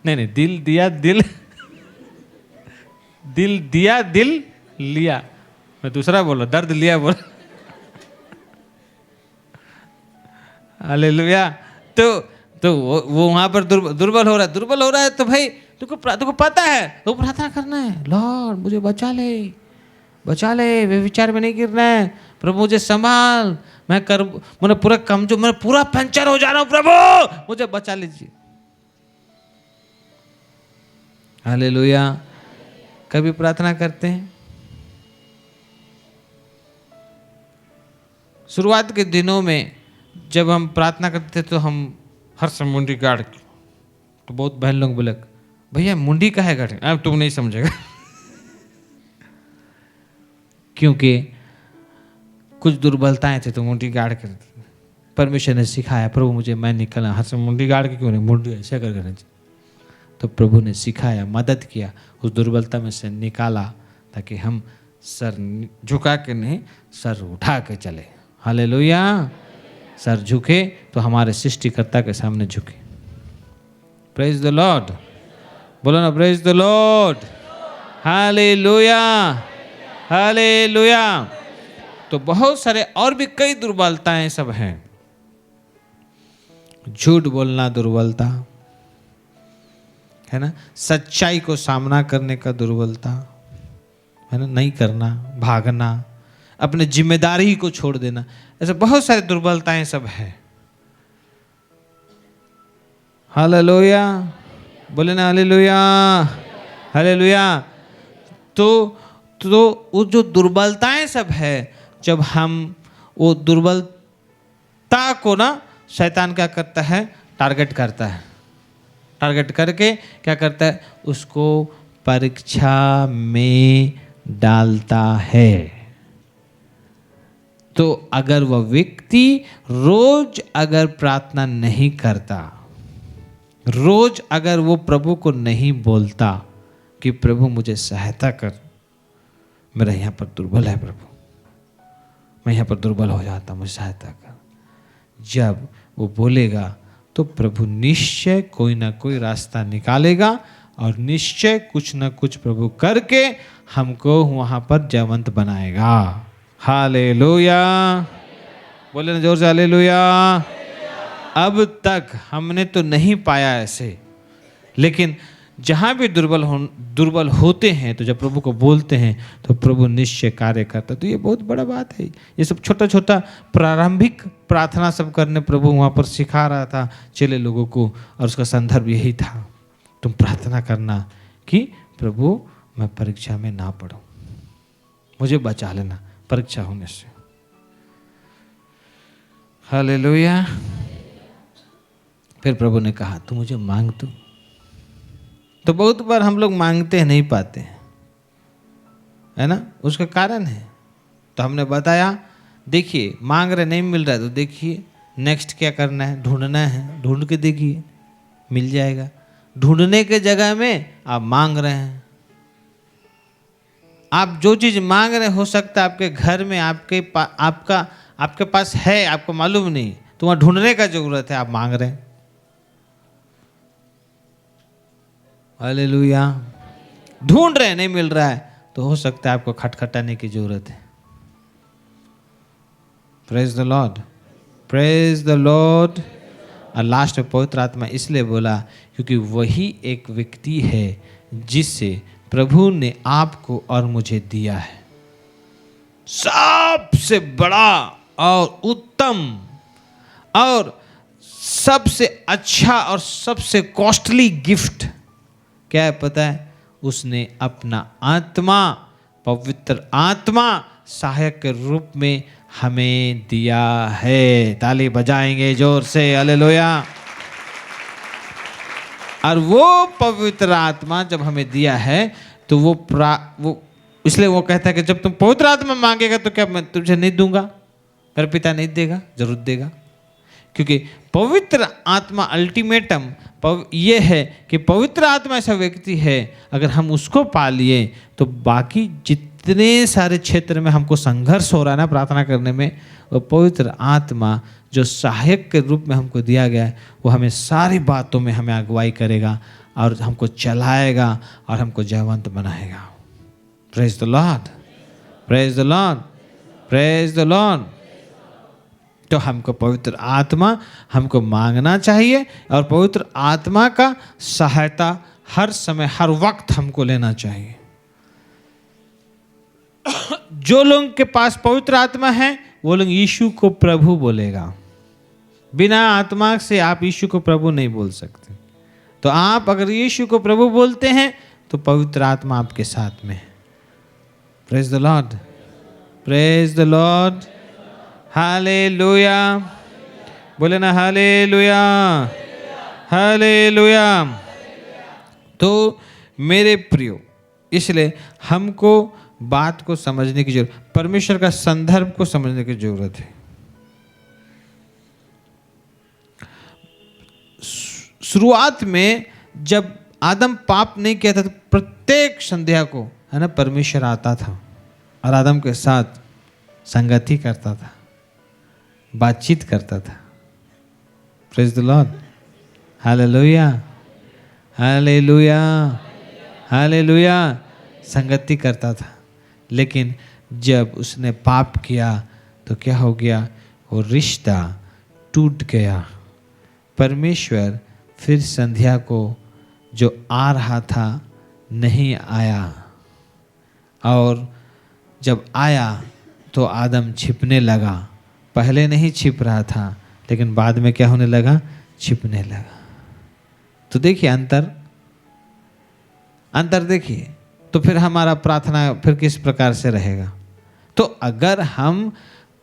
नहीं, दिल दिया दिल दिया दिल लिया, मैं दूसरा बोला, दर्द लिया बोला। हालेलुया। तो वो वहां पर दुर्बल हो रहा है। तो भाई तुमको पता है, तो प्रार्थना करना है, लॉर्ड मुझे बचा ले, वे विचार में नहीं गिरना है, प्रभु मुझे संभाल, मैंने पूरा कमजोर, मैं पूरा पंचर हो जा रहा हूं, प्रभु मुझे बचा लीजिए। हालेलुया। कभी प्रार्थना करते हैं? शुरुआत के दिनों में जब हम प्रार्थना करते थे तो हम हर समय मुंडी गाड़ के, तो बहुत बहन लोग बोले भैया मुंडी का है गाड़, अब तुम नहीं समझेगा। क्योंकि कुछ दुर्बलताएं थे तो मुंडी गाड़ के, परमेश्वर ने सिखाया, प्रभु मुझे मैं निकलना, हर समय मुंडी गाड़ के क्यों नहीं, मुंडी ऐसा कर करना चाहिए। तो प्रभु ने सिखाया, मदद किया, उस दुर्बलता में से निकाला, ताकि हम सर झुका के नहीं, सर उठा के चले। हालेलुया। सर झुके तो हमारे सृष्टिकर्ता के सामने झुके। प्रेज द लॉर्ड, बोलो ना praise the Lord. Hallelujah, hallelujah. तो बहुत सारे और भी कई दुर्बलताएं सब हैं। झूठ बोलना दुर्बलता है ना, सच्चाई को सामना करने का दुर्बलता है ना, नहीं करना, भागना, अपने जिम्मेदारी को छोड़ देना, ऐसे बहुत सारी दुर्बलताएं सब है। हालेलुया, बोले ना हालेलुया, हालेलुया। तो वो जो दुर्बलताएं सब है, जब हम वो दुर्बलता को ना, शैतान क्या करता है, टारगेट करता है, टारगेट करके क्या करता है, उसको परीक्षा में डालता है। तो अगर वह व्यक्ति रोज अगर प्रार्थना नहीं करता, रोज अगर वो प्रभु को नहीं बोलता कि प्रभु मुझे सहायता कर, मेरा यहाँ पर दुर्बल है प्रभु, मैं यहाँ पर दुर्बल हो जाता, मुझे सहायता कर, जब वो बोलेगा तो प्रभु निश्चय कोई ना कोई रास्ता निकालेगा, और निश्चय कुछ ना कुछ प्रभु करके हमको वहाँ पर जयवंत बनाएगा। हालेलुया, बोले ना जोर से हालेलुया। अब तक हमने तो नहीं पाया ऐसे, लेकिन जहाँ भी दुर्बल होते हैं, तो जब प्रभु को बोलते हैं तो प्रभु निश्चय कार्य करता है। तो ये बहुत बड़ा बात है। ये सब छोटा छोटा प्रारंभिक प्रार्थना सब करने प्रभु वहाँ पर सिखा रहा था चेले लोगों को, और उसका संदर्भ यही था, तुम प्रार्थना करना कि प्रभु मैं परीक्षा में ना पढ़ूं, मुझे बचा लेना परीक्षा होने से। हालेलुया। फिर प्रभु ने कहा तू मुझे मांग। तो बहुत बार हम लोग मांगते हैं, नहीं पाते हैं, है ना, उसका कारण है। तो हमने बताया, देखिए मांग रहे नहीं मिल रहा है, तो देखिए नेक्स्ट क्या करना है, ढूंढना है, ढूंढ के देखिए मिल जाएगा। ढूंढने के जगह में आप मांग रहे हैं। आप जो चीज मांग रहे, हो सकता है आपके घर में आपके पास है, आपको मालूम नहीं, तो वहां ढूंढने का जरूरत है, आप मांग रहे हैं। हालेलुया। ढूंढ रहे हैं, नहीं मिल रहा है, तो हो सकता है आपको खटखटाने की जरूरत है। Praise the Lord, praise the Lord. और लास्ट में पवित्र आत्मा इसलिए बोला क्योंकि वही एक व्यक्ति है जिससे प्रभु ने आपको और मुझे दिया है। सबसे बड़ा और उत्तम और सबसे अच्छा और सबसे कॉस्टली गिफ्ट क्या है पता है? उसने अपना आत्मा, पवित्र आत्मा सहायक के रूप में हमें दिया है। ताली बजाएंगे जोर से, हालेलुया। और वो पवित्र आत्मा जब हमें दिया है तो वो इसलिए वो कहता है कि जब तुम पवित्र आत्मा मांगेगा तो क्या मैं तुझे नहीं दूंगा? मेरा पिता नहीं देगा? जरूर देगा। क्योंकि पवित्र आत्मा अल्टीमेटम ये है कि पवित्र आत्मा ऐसा व्यक्ति है, अगर हम उसको पा लिए तो बाकी जितने सारे क्षेत्र में हमको संघर्ष हो रहा है ना प्रार्थना करने में, वो पवित्र आत्मा जो सहायक के रूप में हमको दिया गया है वो हमें सारी बातों में हमें अगुवाई करेगा और हमको चलाएगा और हमको जयवंत बनाएगा। Praise the Lord, praise the Lord, praise the Lord. तो हमको पवित्र आत्मा हमको मांगना चाहिए और पवित्र आत्मा का सहायता हर समय हर वक्त हमको लेना चाहिए। जो लोगों के पास पवित्र आत्मा है वो लोग यीशु को प्रभु बोलेगा। बिना आत्मा से आप यीशु को प्रभु नहीं बोल सकते। तो आप अगर यीशु को प्रभु बोलते हैं तो पवित्र आत्मा आपके साथ में है। Praise the Lord, praise the Lord, hallelujah. बोले ना हालेलुया, हालेलुया। तो मेरे प्रियो, इसलिए हमको बात को समझने की जरूरत, परमेश्वर का संदर्भ को समझने की जरूरत है। शुरुआत में जब आदम पाप नहीं किया था तो प्रत्येक संध्या को है ना परमेश्वर आता था और आदम के साथ संगति करता था, बातचीत करता था। Praise the Lord, hallelujah, hallelujah, hallelujah. संगति करता था। लेकिन जब उसने पाप किया तो क्या हो गया? वो रिश्ता टूट गया। परमेश्वर फिर संध्या को जो आ रहा था नहीं आया, और जब आया तो आदम छिपने लगा। पहले नहीं छिप रहा था लेकिन बाद में क्या होने लगा? छिपने लगा। तो देखिए अंतर देखिए। तो फिर हमारा प्रार्थना फिर किस प्रकार से रहेगा? तो अगर हम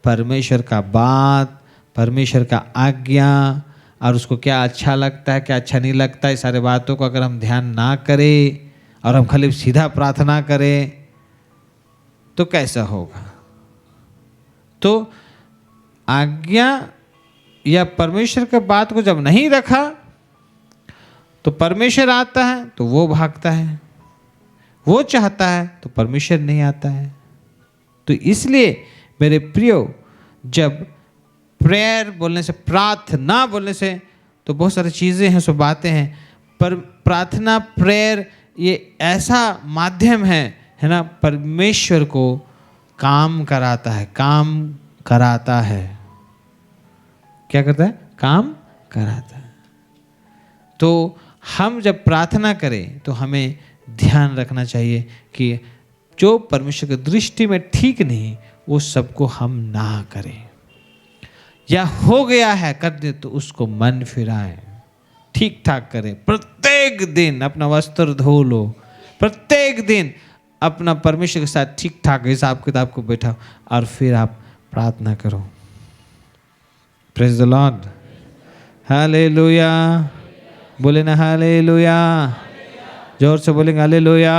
परमेश्वर का बात, परमेश्वर का आज्ञा और उसको क्या अच्छा लगता है क्या अच्छा नहीं लगता है, सारे बातों को अगर हम ध्यान ना करें और हम खाली सीधा प्रार्थना करें तो कैसा होगा? तो आज्ञा या परमेश्वर के बात को जब नहीं रखा तो परमेश्वर आता है तो वो भागता है, वो चाहता है तो परमेश्वर नहीं आता है। तो इसलिए मेरे प्रियो, जब प्रेयर बोलने से, प्रार्थना बोलने से तो बहुत सारी चीज़ें हैं, सो बातें हैं, पर प्रार्थना, प्रेयर ये ऐसा माध्यम है ना, परमेश्वर को काम कराता है, काम कराता है। क्या करता है? काम कराता है। तो हम जब प्रार्थना करें तो हमें ध्यान रखना चाहिए कि जो परमेश्वर की दृष्टि में ठीक नहीं वो सबको हम ना करें, या हो गया है कर दे तो उसको मन फिराएं, ठीक ठाक करें। प्रत्येक दिन अपना वस्त्र धो लो, प्रत्येक दिन अपना परमेश्वर के साथ ठीक ठाक हिसाब किताब को बैठाओ और फिर आप प्रार्थना करो। Praise the Lord, hallelujah. बोले ना हालेलुया, जोर से बोलेंगे हालेलुया,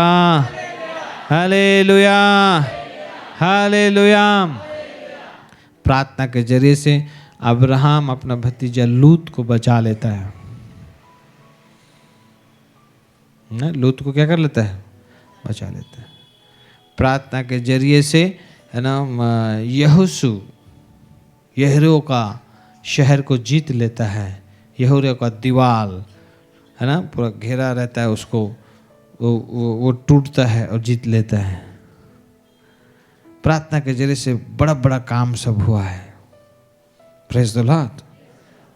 हालेलुया, हालेलुया। प्रार्थना के जरिए से अब्राहम अपना भतीजा लूत को बचा लेता है। लूत को क्या कर लेता है? बचा लेता है। प्रार्थना के जरिए से है ना यहोशू यरीहो का शहर को जीत लेता है। यरीहो का दीवार है ना पूरा घेरा रहता है, उसको वो टूटता है और जीत लेता है। प्रार्थना के जरिए से बड़ा बड़ा काम सब हुआ है। Praise the Lord,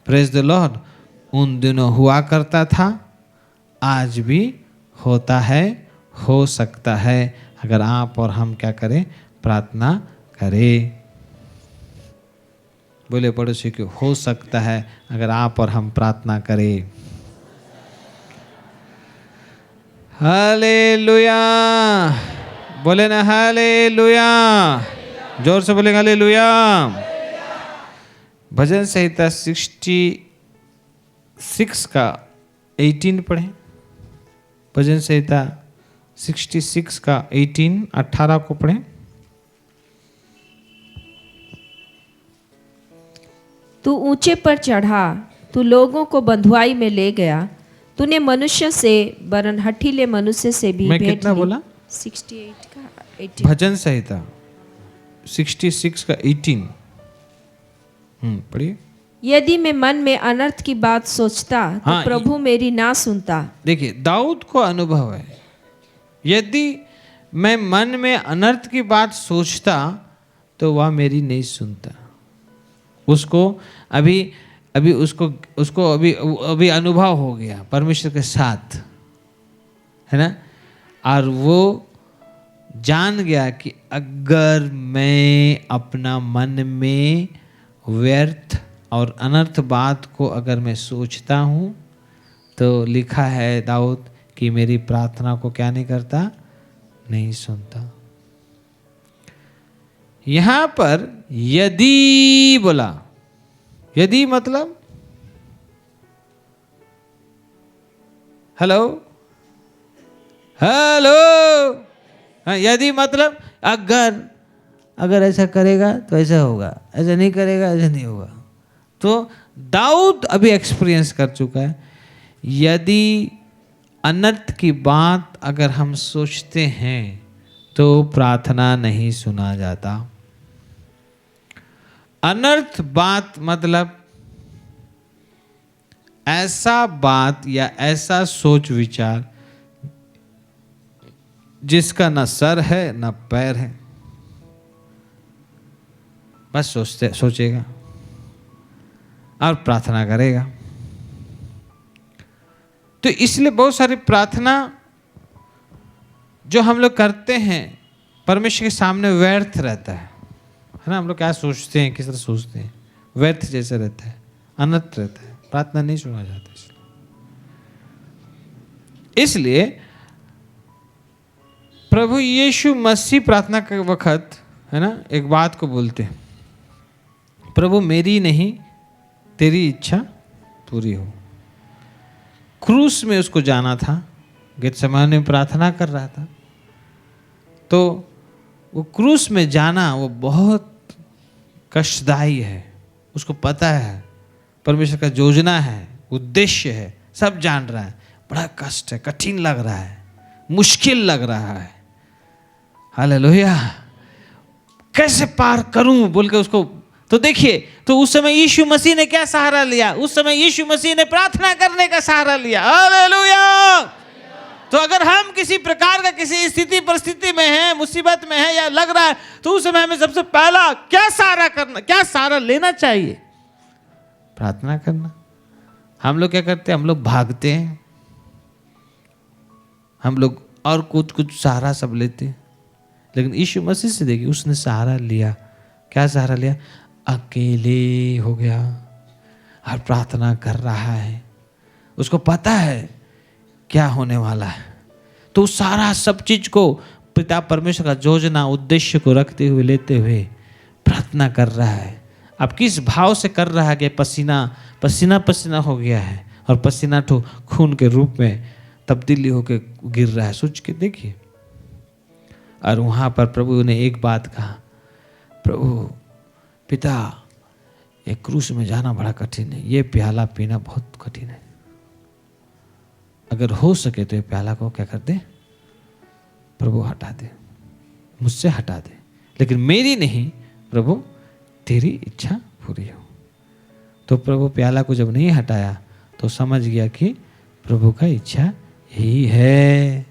praise the Lord. उन दिनों हुआ करता था, आज भी होता है, हो सकता है, अगर आप और हम क्या करें, प्रार्थना करें। बोले पड़ोसी को, हो सकता है अगर आप और हम प्रार्थना करें। हालेलुया, बोले ना हालेलुया, जोर से बोलेंगे हालेलुया। भजन संहिता 66 का 18 पढ़ें। भजन संहिता 66 का 18 को पढ़ें। तू ऊंचे पर चढ़ा, तू लोगों को बंधुआई में ले गया, तूने मनुष्य से वरन हठीले मनुष्य से भी मैं भेंट कितना ली। बोला? 68 का 18। भजन संहिता 66 का 18 पढ़िए। यदि मैं मन में अनर्थ की बात सोचता तो हाँ, प्रभु मेरी ना सुनता। देखिए, दाऊद को अनुभव है, यदि मैं मन में अनर्थ की बात सोचता तो वह मेरी नहीं सुनता। उसको अभी अनुभव हो गया परमेश्वर के साथ, है ना, और वो जान गया कि अगर मैं अपना मन में व्यर्थ और अनर्थ बात को अगर मैं सोचता हूँ, तो लिखा है दाऊद कि मेरी प्रार्थना को क्या नहीं करता, नहीं सुनता। यहां पर यदि बोला, यदि मतलब हेलो हेलो, यदि मतलब अगर ऐसा करेगा तो ऐसा होगा, ऐसा नहीं करेगा ऐसा नहीं होगा। तो दाऊद अभी एक्सपीरियंस कर चुका है, यदि अनर्थ की बात अगर हम सोचते हैं तो प्रार्थना नहीं सुना जाता। अनर्थ बात मतलब ऐसा बात या ऐसा सोच विचार जिसका ना सर है ना पैर है, बस सोचेगा और प्रार्थना करेगा। तो इसलिए बहुत सारी प्रार्थना जो हम लोग करते हैं परमेश्वर के सामने व्यर्थ रहता है ना। हम लोग क्या सोचते हैं, किस तरह सोचते हैं, व्यर्थ जैसे रहता है, अनर्थ रहता है, प्रार्थना नहीं सुना जाता। इसलिए प्रभु यीशु मसीह प्रार्थना के वक्त, है ना, एक बात को बोलते हैं, प्रभु मेरी नहीं तेरी इच्छा पूरी हो। क्रूस में उसको जाना था, गेतसेमानी में प्रार्थना कर रहा था, तो वो क्रूस में जाना वो बहुत कष्टदायी है। उसको पता है परमेश्वर का योजना है, उद्देश्य है, सब जान रहा है, बड़ा कष्ट है, कठिन लग रहा है, मुश्किल लग रहा है। हालेलुया, कैसे पार करूं बोल के उसको, तो देखिए, तो उस समय यीशु मसीह ने क्या सहारा लिया? उस समय यीशु मसीह ने प्रार्थना करने का सहारा लिया। हालेलुया। तो अगर हम किसी प्रकार का किसी स्थिति परिस्थिति में हैं, मुसीबत में है या लग रहा है, तो उस समय हमें सबसे पहला क्या सहारा करना, क्या सहारा लेना चाहिए? प्रार्थना करना। हम लोग क्या करते हैं? हम लोग भागते हैं, हम लोग और कुछ सहारा सब लेते हैं। लेकिन यीशु मसीह से देखिए, उसने सहारा लिया। क्या सहारा लिया? अकेले हो गया और प्रार्थना कर रहा है। उसको पता है क्या होने वाला है, तो सारा सब चीज को पिता परमेश्वर का योजना उद्देश्य को रखते हुए लेते हुए प्रार्थना कर रहा है। अब किस भाव से कर रहा है कि पसीना पसीना पसीना हो गया है और पसीना तो खून के रूप में तब्दीली होकर गिर रहा है, सोच के देखिए। और वहाँ पर प्रभु ने एक बात कहा, प्रभु पिता, ये क्रूस में जाना बड़ा कठिन है, ये प्याला पीना बहुत कठिन है, अगर हो सके तो ये प्याला को क्या कर दे प्रभु, हटा दे, मुझसे हटा दे, लेकिन मेरी नहीं प्रभु, तेरी इच्छा पूरी हो। तो प्रभु प्याला को जब नहीं हटाया तो समझ गया कि प्रभु का इच्छा यही है,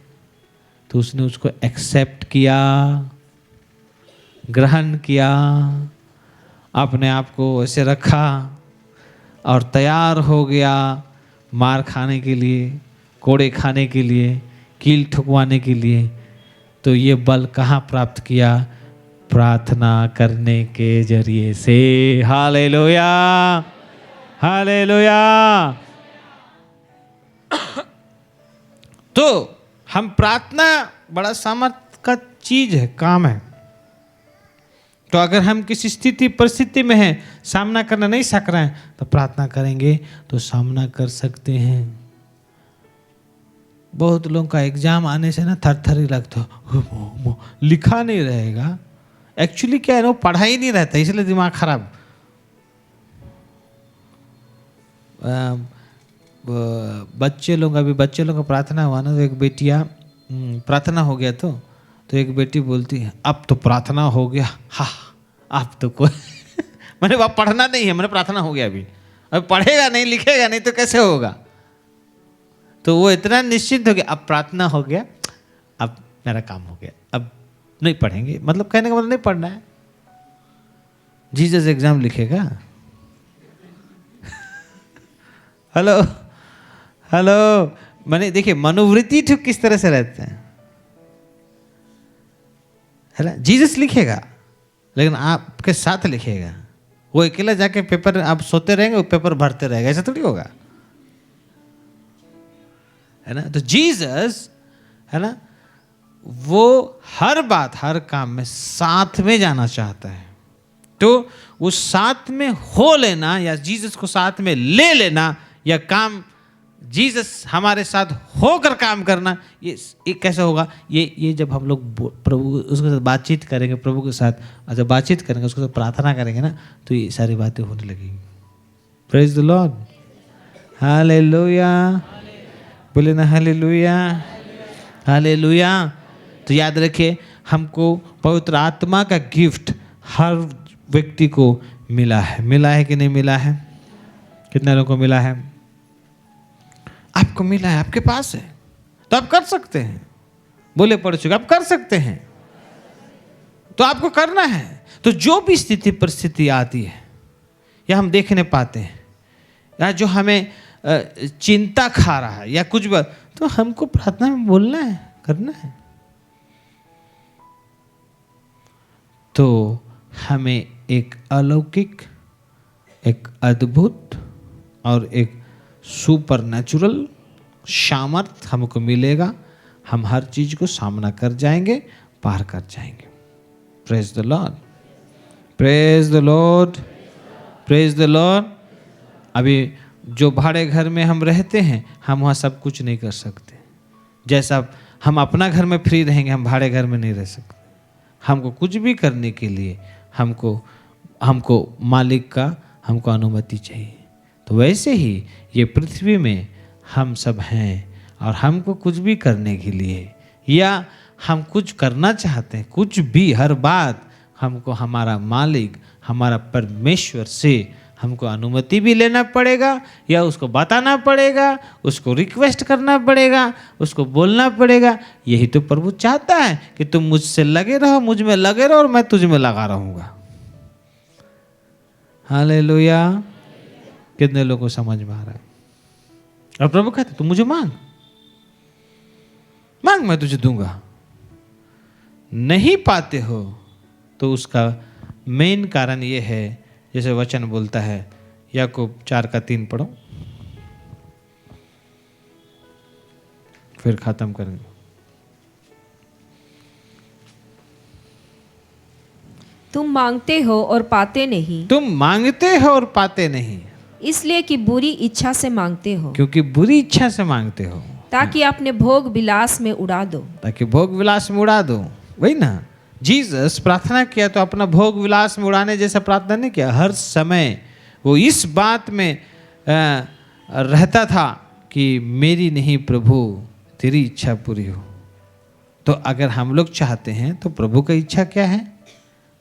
तो उसने उसको एक्सेप्ट किया, ग्रहण किया अपने आप को ऐसे रखा और तैयार हो गया मार खाने के लिए, कोड़े खाने के लिए, कील ठुकवाने के लिए, तो ये बल कहाँ प्राप्त किया? प्रार्थना करने के जरिए से। Hallelujah, hallelujah. तो हम प्रार्थना बड़ा सामर्थ का चीज है, काम है। तो अगर हम किसी स्थिति परिस्थिति में हैं, सामना करना नहीं सक रहे हैं, तो प्रार्थना करेंगे तो सामना कर सकते हैं। बहुत लोगों का एग्जाम आने से ना थर ही लगता, लिखा नहीं रहेगा। एक्चुअली क्या है ना, वो पढ़ा ही नहीं रहता, इसलिए दिमाग खराब। बच्चे लोग का प्रार्थना हुआ ना, तो एक बेटिया प्रार्थना हो गया, तो एक बेटी बोलती है अब तो प्रार्थना हो गया, हाँ अब तो कोई मैंने अब पढ़ना नहीं है, मैंने प्रार्थना हो गया, अभी अब पढ़ेगा नहीं लिखेगा नहीं तो कैसे होगा। तो वो इतना निश्चिंत हो गया, अब प्रार्थना हो गया, अब मेरा काम हो गया, अब नहीं पढ़ेंगे। मतलब कहने का मतलब नहीं पढ़ना है। जीसस एग्जाम लिखेगा। हेलो हेलो, मैंने देखिए मनोवृत्ति ठीक किस तरह से रहते हैं, है ना। जीसस लिखेगा लेकिन आपके साथ लिखेगा। वो अकेला जाके पेपर आप सोते रहेंगे, वो पेपर भरते रहेगा, ऐसा थोड़ी होगा, है ना। तो जीसस, है ना, वो हर बात हर काम में साथ में जाना चाहता है। तो वो साथ में हो लेना या जीसस को साथ में ले लेना या काम जीसस हमारे साथ होकर काम करना, ये कैसे होगा? ये जब हम लोग प्रभु उसके साथ बातचीत करेंगे, प्रभु के साथ जब बातचीत करेंगे, उसके साथ प्रार्थना करेंगे ना, तो ये सारी बातें होने लगेंगी। प्रेज द लॉर्ड, हालेलुया, बोले ना हालेलुया, हालेलुया। तो याद रखिए, हमको पवित्र आत्मा का गिफ्ट हर व्यक्ति को मिला है कि नहीं मिला है? कितने लोगों को मिला है? आपको मिला है, आपके पास है, तो आप कर सकते हैं। बोले पढ़ चुके, आप कर सकते हैं, तो आपको करना है। तो जो भी स्थिति परिस्थिति आती है या हम देखने पाते हैं या जो हमें चिंता खा रहा है या कुछ बात, तो हमको प्रार्थना में बोलना है, करना है। तो हमें एक अलौकिक, एक अद्भुत और एक सुपर नेचुरल सामर्थ हमको मिलेगा। हम हर चीज को सामना कर जाएंगे, पार कर जाएंगे। Praise the Lord, praise the Lord, praise the Lord. अभी जो भाड़े घर में हम रहते हैं, हम वहाँ सब कुछ नहीं कर सकते। जैसा हम अपना घर में फ्री रहेंगे, हम भाड़े घर में नहीं रह सकते। हमको कुछ भी करने के लिए हमको मालिक का हमको अनुमति चाहिए। तो वैसे ही ये पृथ्वी में हम सब हैं, और हमको कुछ भी करने के लिए या हम कुछ करना चाहते हैं, कुछ भी, हर बात हमको हमारा मालिक, हमारा परमेश्वर से हमको अनुमति भी लेना पड़ेगा या उसको बताना पड़ेगा, उसको रिक्वेस्ट करना पड़ेगा, उसको बोलना पड़ेगा। यही तो प्रभु चाहता है कि तुम मुझसे लगे रहो, मुझ में लगे रहो और मैं तुझ में लगा रहूँगा। हालेलुया। कितने लोगों को समझ में आ रहा है? और प्रभु कहते तुम मुझे मांग, मैं तुझे दूंगा। नहीं पाते हो तो उसका मेन कारण ये है, जैसे वचन बोलता है, याकूब 4:3 पढ़ो, फिर खत्म करेंगे। तुम मांगते हो और पाते नहीं, तुम मांगते हो और पाते नहीं, इसलिए कि बुरी इच्छा से मांगते हो, क्योंकि बुरी इच्छा से मांगते हो, ताकि अपने भोग विलास में उड़ा दो। ताकि भोग विलास में उड़ा दो। वही ना, जीसस प्रार्थना किया तो अपना भोग विलास में उड़ाने जैसा प्रार्थना नहीं किया। हर समय वो इस बात में रहता था कि मेरी नहीं प्रभु तेरी इच्छा पूरी हो। तो अगर हम लोग चाहते हैं तो प्रभु की इच्छा क्या है,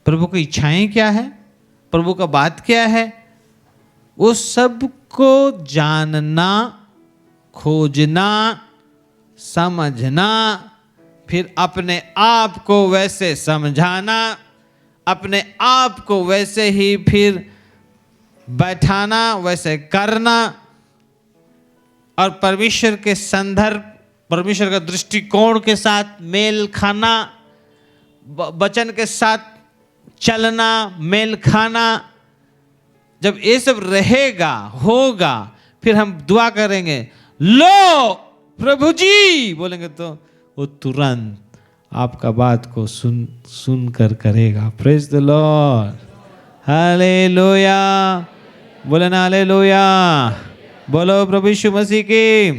प्रभु की इच्छाएं क्या है, प्रभु का बात क्या है, वो सब को जानना, खोजना, समझना, फिर अपने आप को वैसे समझाना, अपने आप को वैसे ही फिर बैठाना, वैसे करना और परमेश्वर के संदर्भ, परमेश्वर का दृष्टिकोण के साथ मेल खाना, वचन के साथ चलना, मेल खाना, जब ये सब रहेगा, होगा, फिर हम दुआ करेंगे, लो प्रभु जी बोलेंगे तो वो तुरंत आपका बात को सुन कर करेगा। प्रेज द लॉर्ड, हालेलुया, बोले ना हालेलुया, बोलो प्रभु यीशु मसीह की,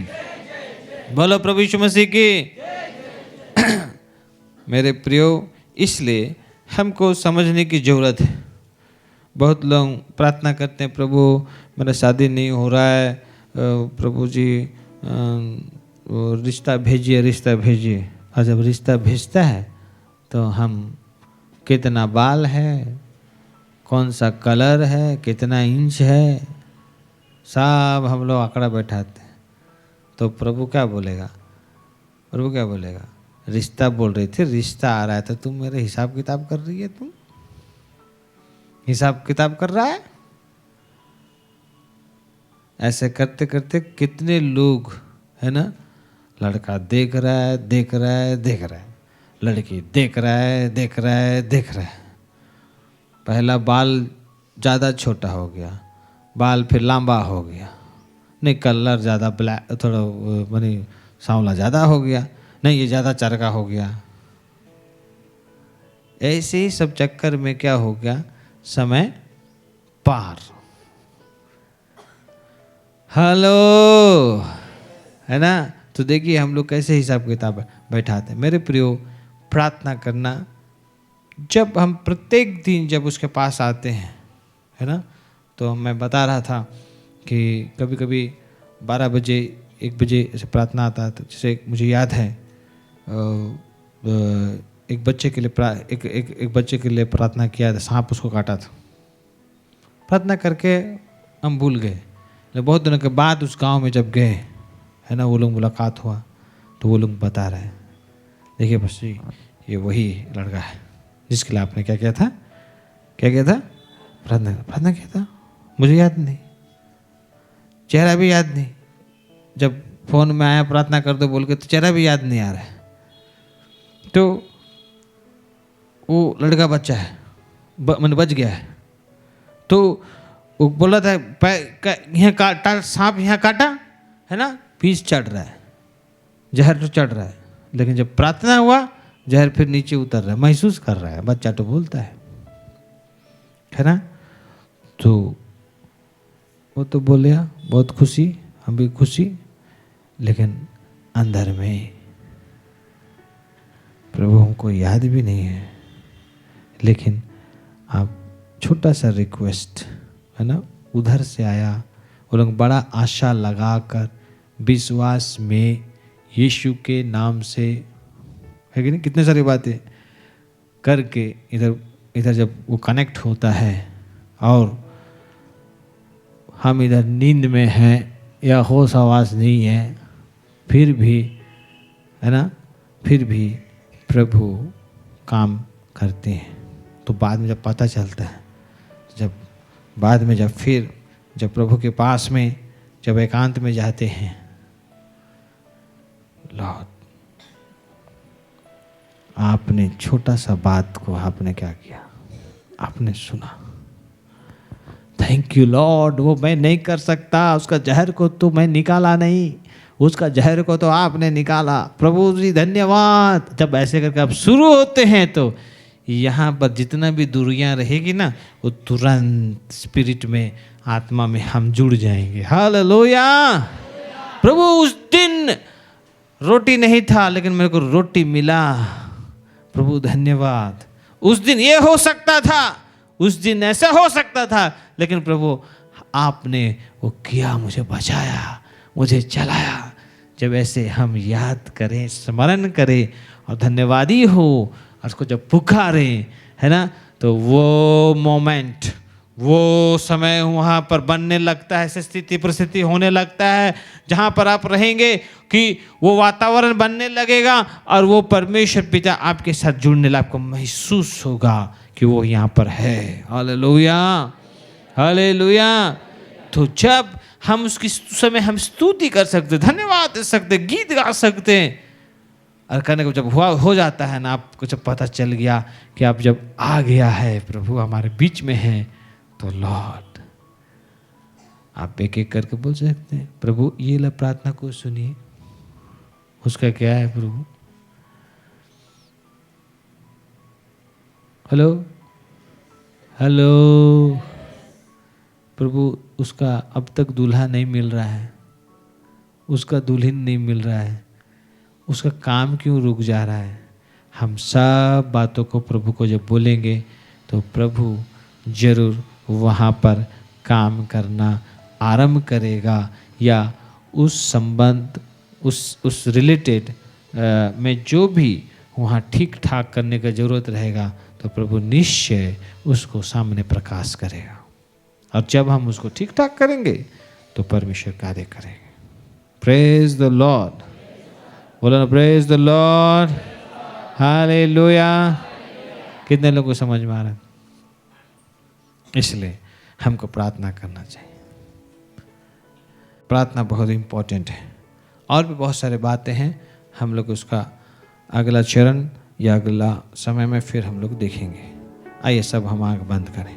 बोलो प्रभु यीशु मसीह की। मेरे प्रियो, इसलिए हमको समझने की जरूरत है। बहुत लोग प्रार्थना करते हैं, प्रभु मेरा शादी नहीं हो रहा है, प्रभु जी रिश्ता भेजिए, रिश्ता भेजिए। और जब रिश्ता भेजता है तो हम कितना बाल है, कौन सा कलर है, कितना इंच है, सब हम लोग आंकड़ा बैठाते हैं। तो प्रभु क्या बोलेगा? प्रभु क्या बोलेगा? रिश्ता बोल रही थी, रिश्ता आ रहा है तो तुम मेरे हिसाब किताब कर रही है, तुम हिसाब किताब कर रहा है। ऐसे करते करते कितने लोग है ना, लड़का देख रहा है, देख रहा है, देख रहा है, लड़की देख रहा है, देख रहा है, देख रहा है। पहला बाल ज़्यादा छोटा हो गया, बाल फिर लंबा हो गया, नहीं कलर ज़्यादा ब्लैक, थोड़ा मानी सांवला ज़्यादा हो गया, नहीं ये ज़्यादा चरका हो गया। ऐसे ही सब चक्कर में क्या हो गया, समय पार। हेलो, है ना। तो देखिए हम लोग कैसे हिसाब किताब बैठाते हैं। मेरे प्रियो, प्रार्थना करना, जब हम प्रत्येक दिन जब उसके पास आते हैं, है ना, तो मैं बता रहा था कि कभी कभी 12 बजे 1 बजे ऐसे प्रार्थना आता है। तो जैसे मुझे याद है एक बच्चे के लिए एक बच्चे के लिए प्रार्थना किया था, सांप उसको काटा था। प्रार्थना करके हम भूल गए, लेकिन बहुत दिनों के बाद उस गांव में जब गए, है ना, वो लोग मुलाकात हुआ तो वो लोग बता रहे हैं, देखिए बस जी ये वही लड़का है जिसके लिए आपने क्या किया था, क्या किया था, प्रार्थना किया था। मुझे याद नहीं, चेहरा भी याद नहीं, जब फोन में आया प्रार्थना कर दो बोल के तो चेहरा भी याद नहीं आ रहा है। तो वो लड़का बच्चा है, मैंने बच गया है। तो वो बोल रहा था यहाँ काटा, सांप यहाँ काटा, है ना, पीस चढ़ रहा है, जहर तो चढ़ रहा है, लेकिन जब प्रार्थना हुआ जहर फिर नीचे उतर रहा है, महसूस कर रहा है। बच्चा तो बोलता है ना। तो वो तो बोले बहुत खुशी, हम भी खुशी, लेकिन अंदर में प्रभु हमको याद भी नहीं है। लेकिन आप छोटा सा रिक्वेस्ट, है ना, उधर से आया, वो लोग बड़ा आशा लगाकर विश्वास में यीशु के नाम से, है कि नहीं, कितने सारी बातें करके इधर जब वो कनेक्ट होता है और हम इधर नींद में हैं या होश आवाज़ नहीं है, फिर भी, है ना, फिर भी प्रभु काम करते हैं। तो बाद में जब पता चलता है, जब बाद में जब प्रभु के पास में जब एकांत में जाते हैं, लॉर्ड आपने छोटा सा बात को आपने क्या किया, आपने सुना। थैंक यू लॉर्ड, वो मैं नहीं कर सकता, उसका जहर को तो मैं निकाला नहीं, उसका जहर को तो आपने निकाला, प्रभु जी धन्यवाद। जब ऐसे करके आप शुरू होते हैं तो यहाँ पर जितना भी दूरियां रहेगी ना, वो तुरंत स्पिरिट में, आत्मा में हम जुड़ जाएंगे। हालेलुया। प्रभु उस दिन रोटी नहीं था लेकिन मेरे को रोटी मिला, प्रभु धन्यवाद। उस दिन ये हो सकता था, उस दिन ऐसा हो सकता था, लेकिन प्रभु आपने वो किया, मुझे बचाया, मुझे चलाया। जब ऐसे हम याद करें, स्मरण करें और धन्यवादी हो और उसको जब पुकारें, है ना, तो वो मोमेंट, वो समय वहाँ पर बनने लगता है, ऐसी स्थिति परिस्थिति होने लगता है जहाँ पर आप रहेंगे कि वो वातावरण बनने लगेगा और वो परमेश्वर पिता आपके साथ जुड़ने लगा। आपको महसूस होगा कि वो यहाँ पर है। Hallelujah, hallelujah. तो जब हम उसकी समय हम स्तुति कर सकते, धन्यवाद दे सकते, गीत गा सकते हैं, और करने को जब हो जाता है ना, आपको जब पता चल गया कि आप जब आ गया है, प्रभु हमारे बीच में है, तो लॉर्ड आप एक एक करके बोल सकते हैं, प्रभु ये ला प्रार्थना को सुनिए। उसका क्या है प्रभु? हेलो हेलो प्रभु, उसका अब तक दूल्हा नहीं मिल रहा है, उसका दुल्हन नहीं मिल रहा है, उसका काम क्यों रुक जा रहा है? हम सब बातों को प्रभु को जब बोलेंगे तो प्रभु जरूर वहाँ पर काम करना आरंभ करेगा, या उस संबंध उस रिलेटेड में जो भी वहाँ ठीक ठाक करने का ज़रूरत रहेगा, तो प्रभु निश्चय उसको सामने प्रकाश करेगा। और जब हम उसको ठीक ठाक करेंगे तो परमेश्वर कार्य करेंगे। प्रेज द लॉर्ड, बोलो ना प्रेज द लॉर्ड, हालेलुया। कितने लोगों को समझ में आ रहा है? इसलिए हमको प्रार्थना करना चाहिए। प्रार्थना बहुत इंपॉर्टेंट है। और भी बहुत सारे बातें हैं, हम लोग उसका अगला चरण या अगला समय में फिर हम लोग देखेंगे। आइए सब हम आँख बंद करें।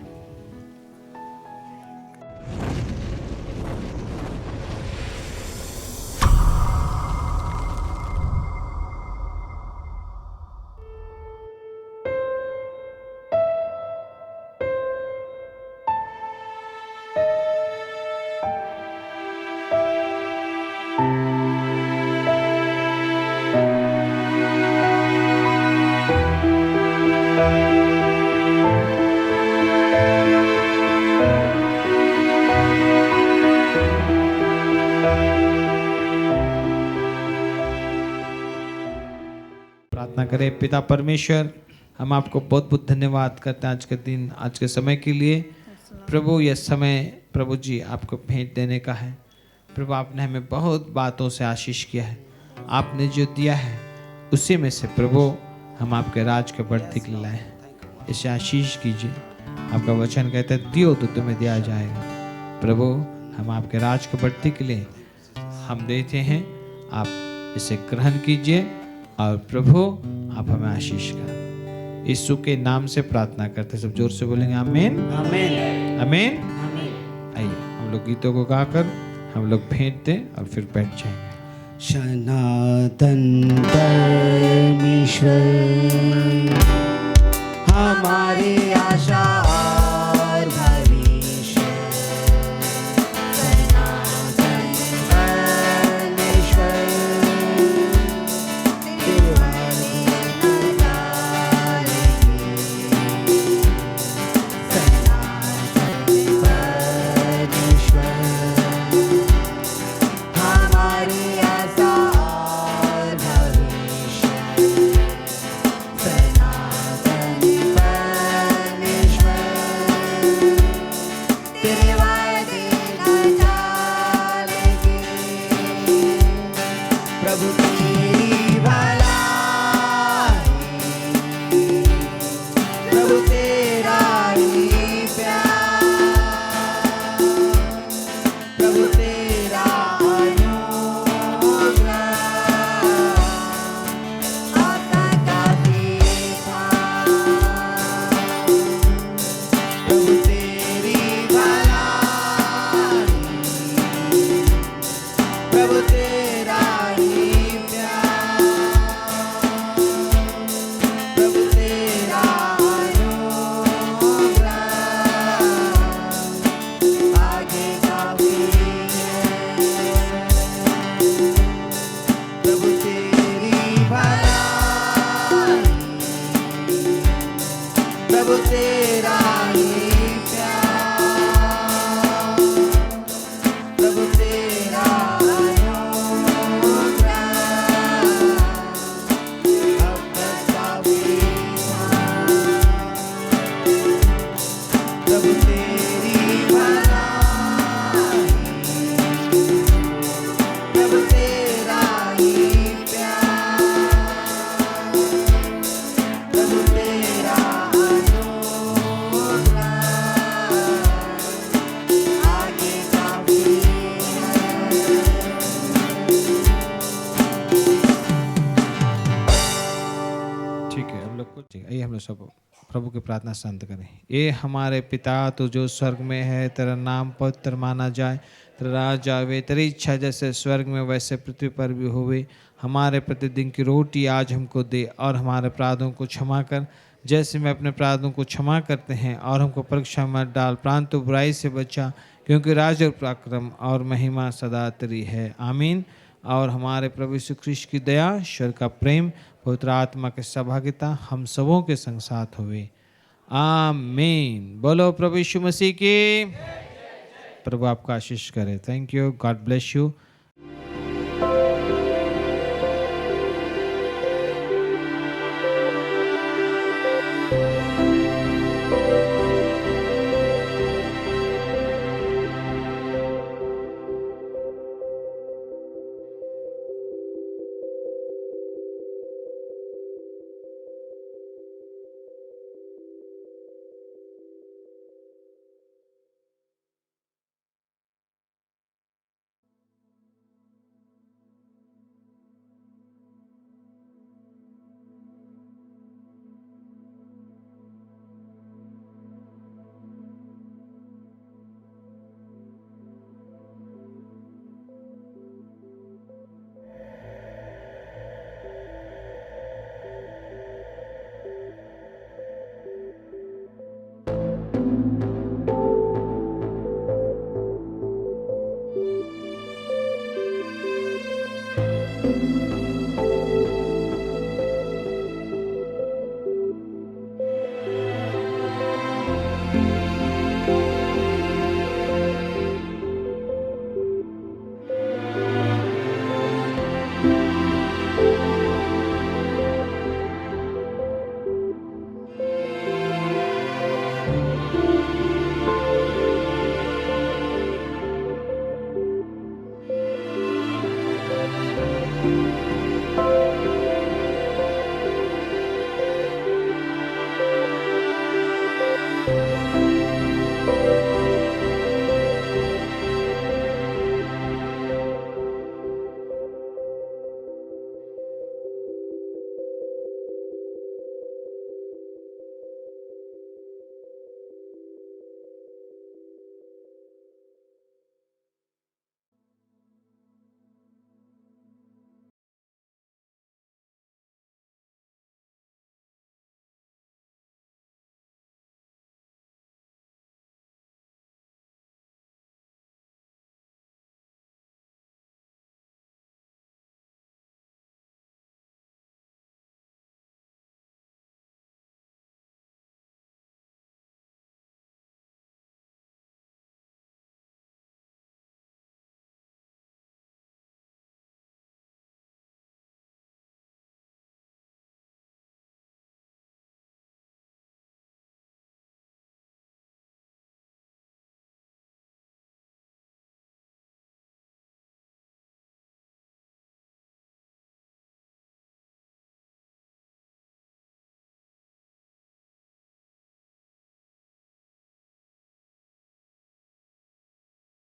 प्रार्थना करें। पिता परमेश्वर, हम आपको बहुत बहुत धन्यवाद करते हैं आज के दिन, आज के समय के लिए। प्रभु यह समय प्रभु जी आपको भेंट देने का है। प्रभु आपने हमें बहुत बातों से आशीष किया है। आपने जो दिया है उसी में से प्रभु हम आपके राज के बढ़ती के लिए लाए हैं। इसे आशीष कीजिए। आपका वचन कहता है दियो तो तुम्हें दिया जाएगा। प्रभु हम आपके राज के बढ़ती के लिए हम देते हैं, आप इसे ग्रहण कीजिए और प्रभु आप हमें आशीष करें। यीशु के नाम से प्रार्थना करते, सब जोर से बोलेंगे आमीन, आमीन, आमीन। आइए हम लोग गीतों को गाकर हम लोग भेंट दें और फिर बैठ जाएंगे। सनातन परमेश्वर हमारी आशा और भविष्य, सनातन परमेश्वर लोग को ये हम लोग सब प्रभु की प्रार्थना शांत करें। ये हमारे पिता तो जो स्वर्ग में है, तेरा नाम पवित्र माना जाए, तेरा राज आवे, तेरी इच्छा जैसे स्वर्ग में वैसे पृथ्वी पर भी होवे। हमारे प्रतिदिन की रोटी आज हमको दे, और हमारे अपराधों को क्षमा कर जैसे मैं अपने अपराधों को क्षमा करते हैं, और हमको परीक्षा में मत डाल परंतु बुराई से बचा, क्योंकि राज और पराक्रम और महिमा सदा तेरी है, आमीन। और हमारे प्रभु यीशु ख्रीष्ट की दया, ईश्वर का प्रेम, पवित्र आत्मा की सहभागिता हम सबों के संग साथ हुए, आमीन। बोलो प्रभु यीशु मसीह की। प्रभु आपका आशीष करे। Thank you, God bless you.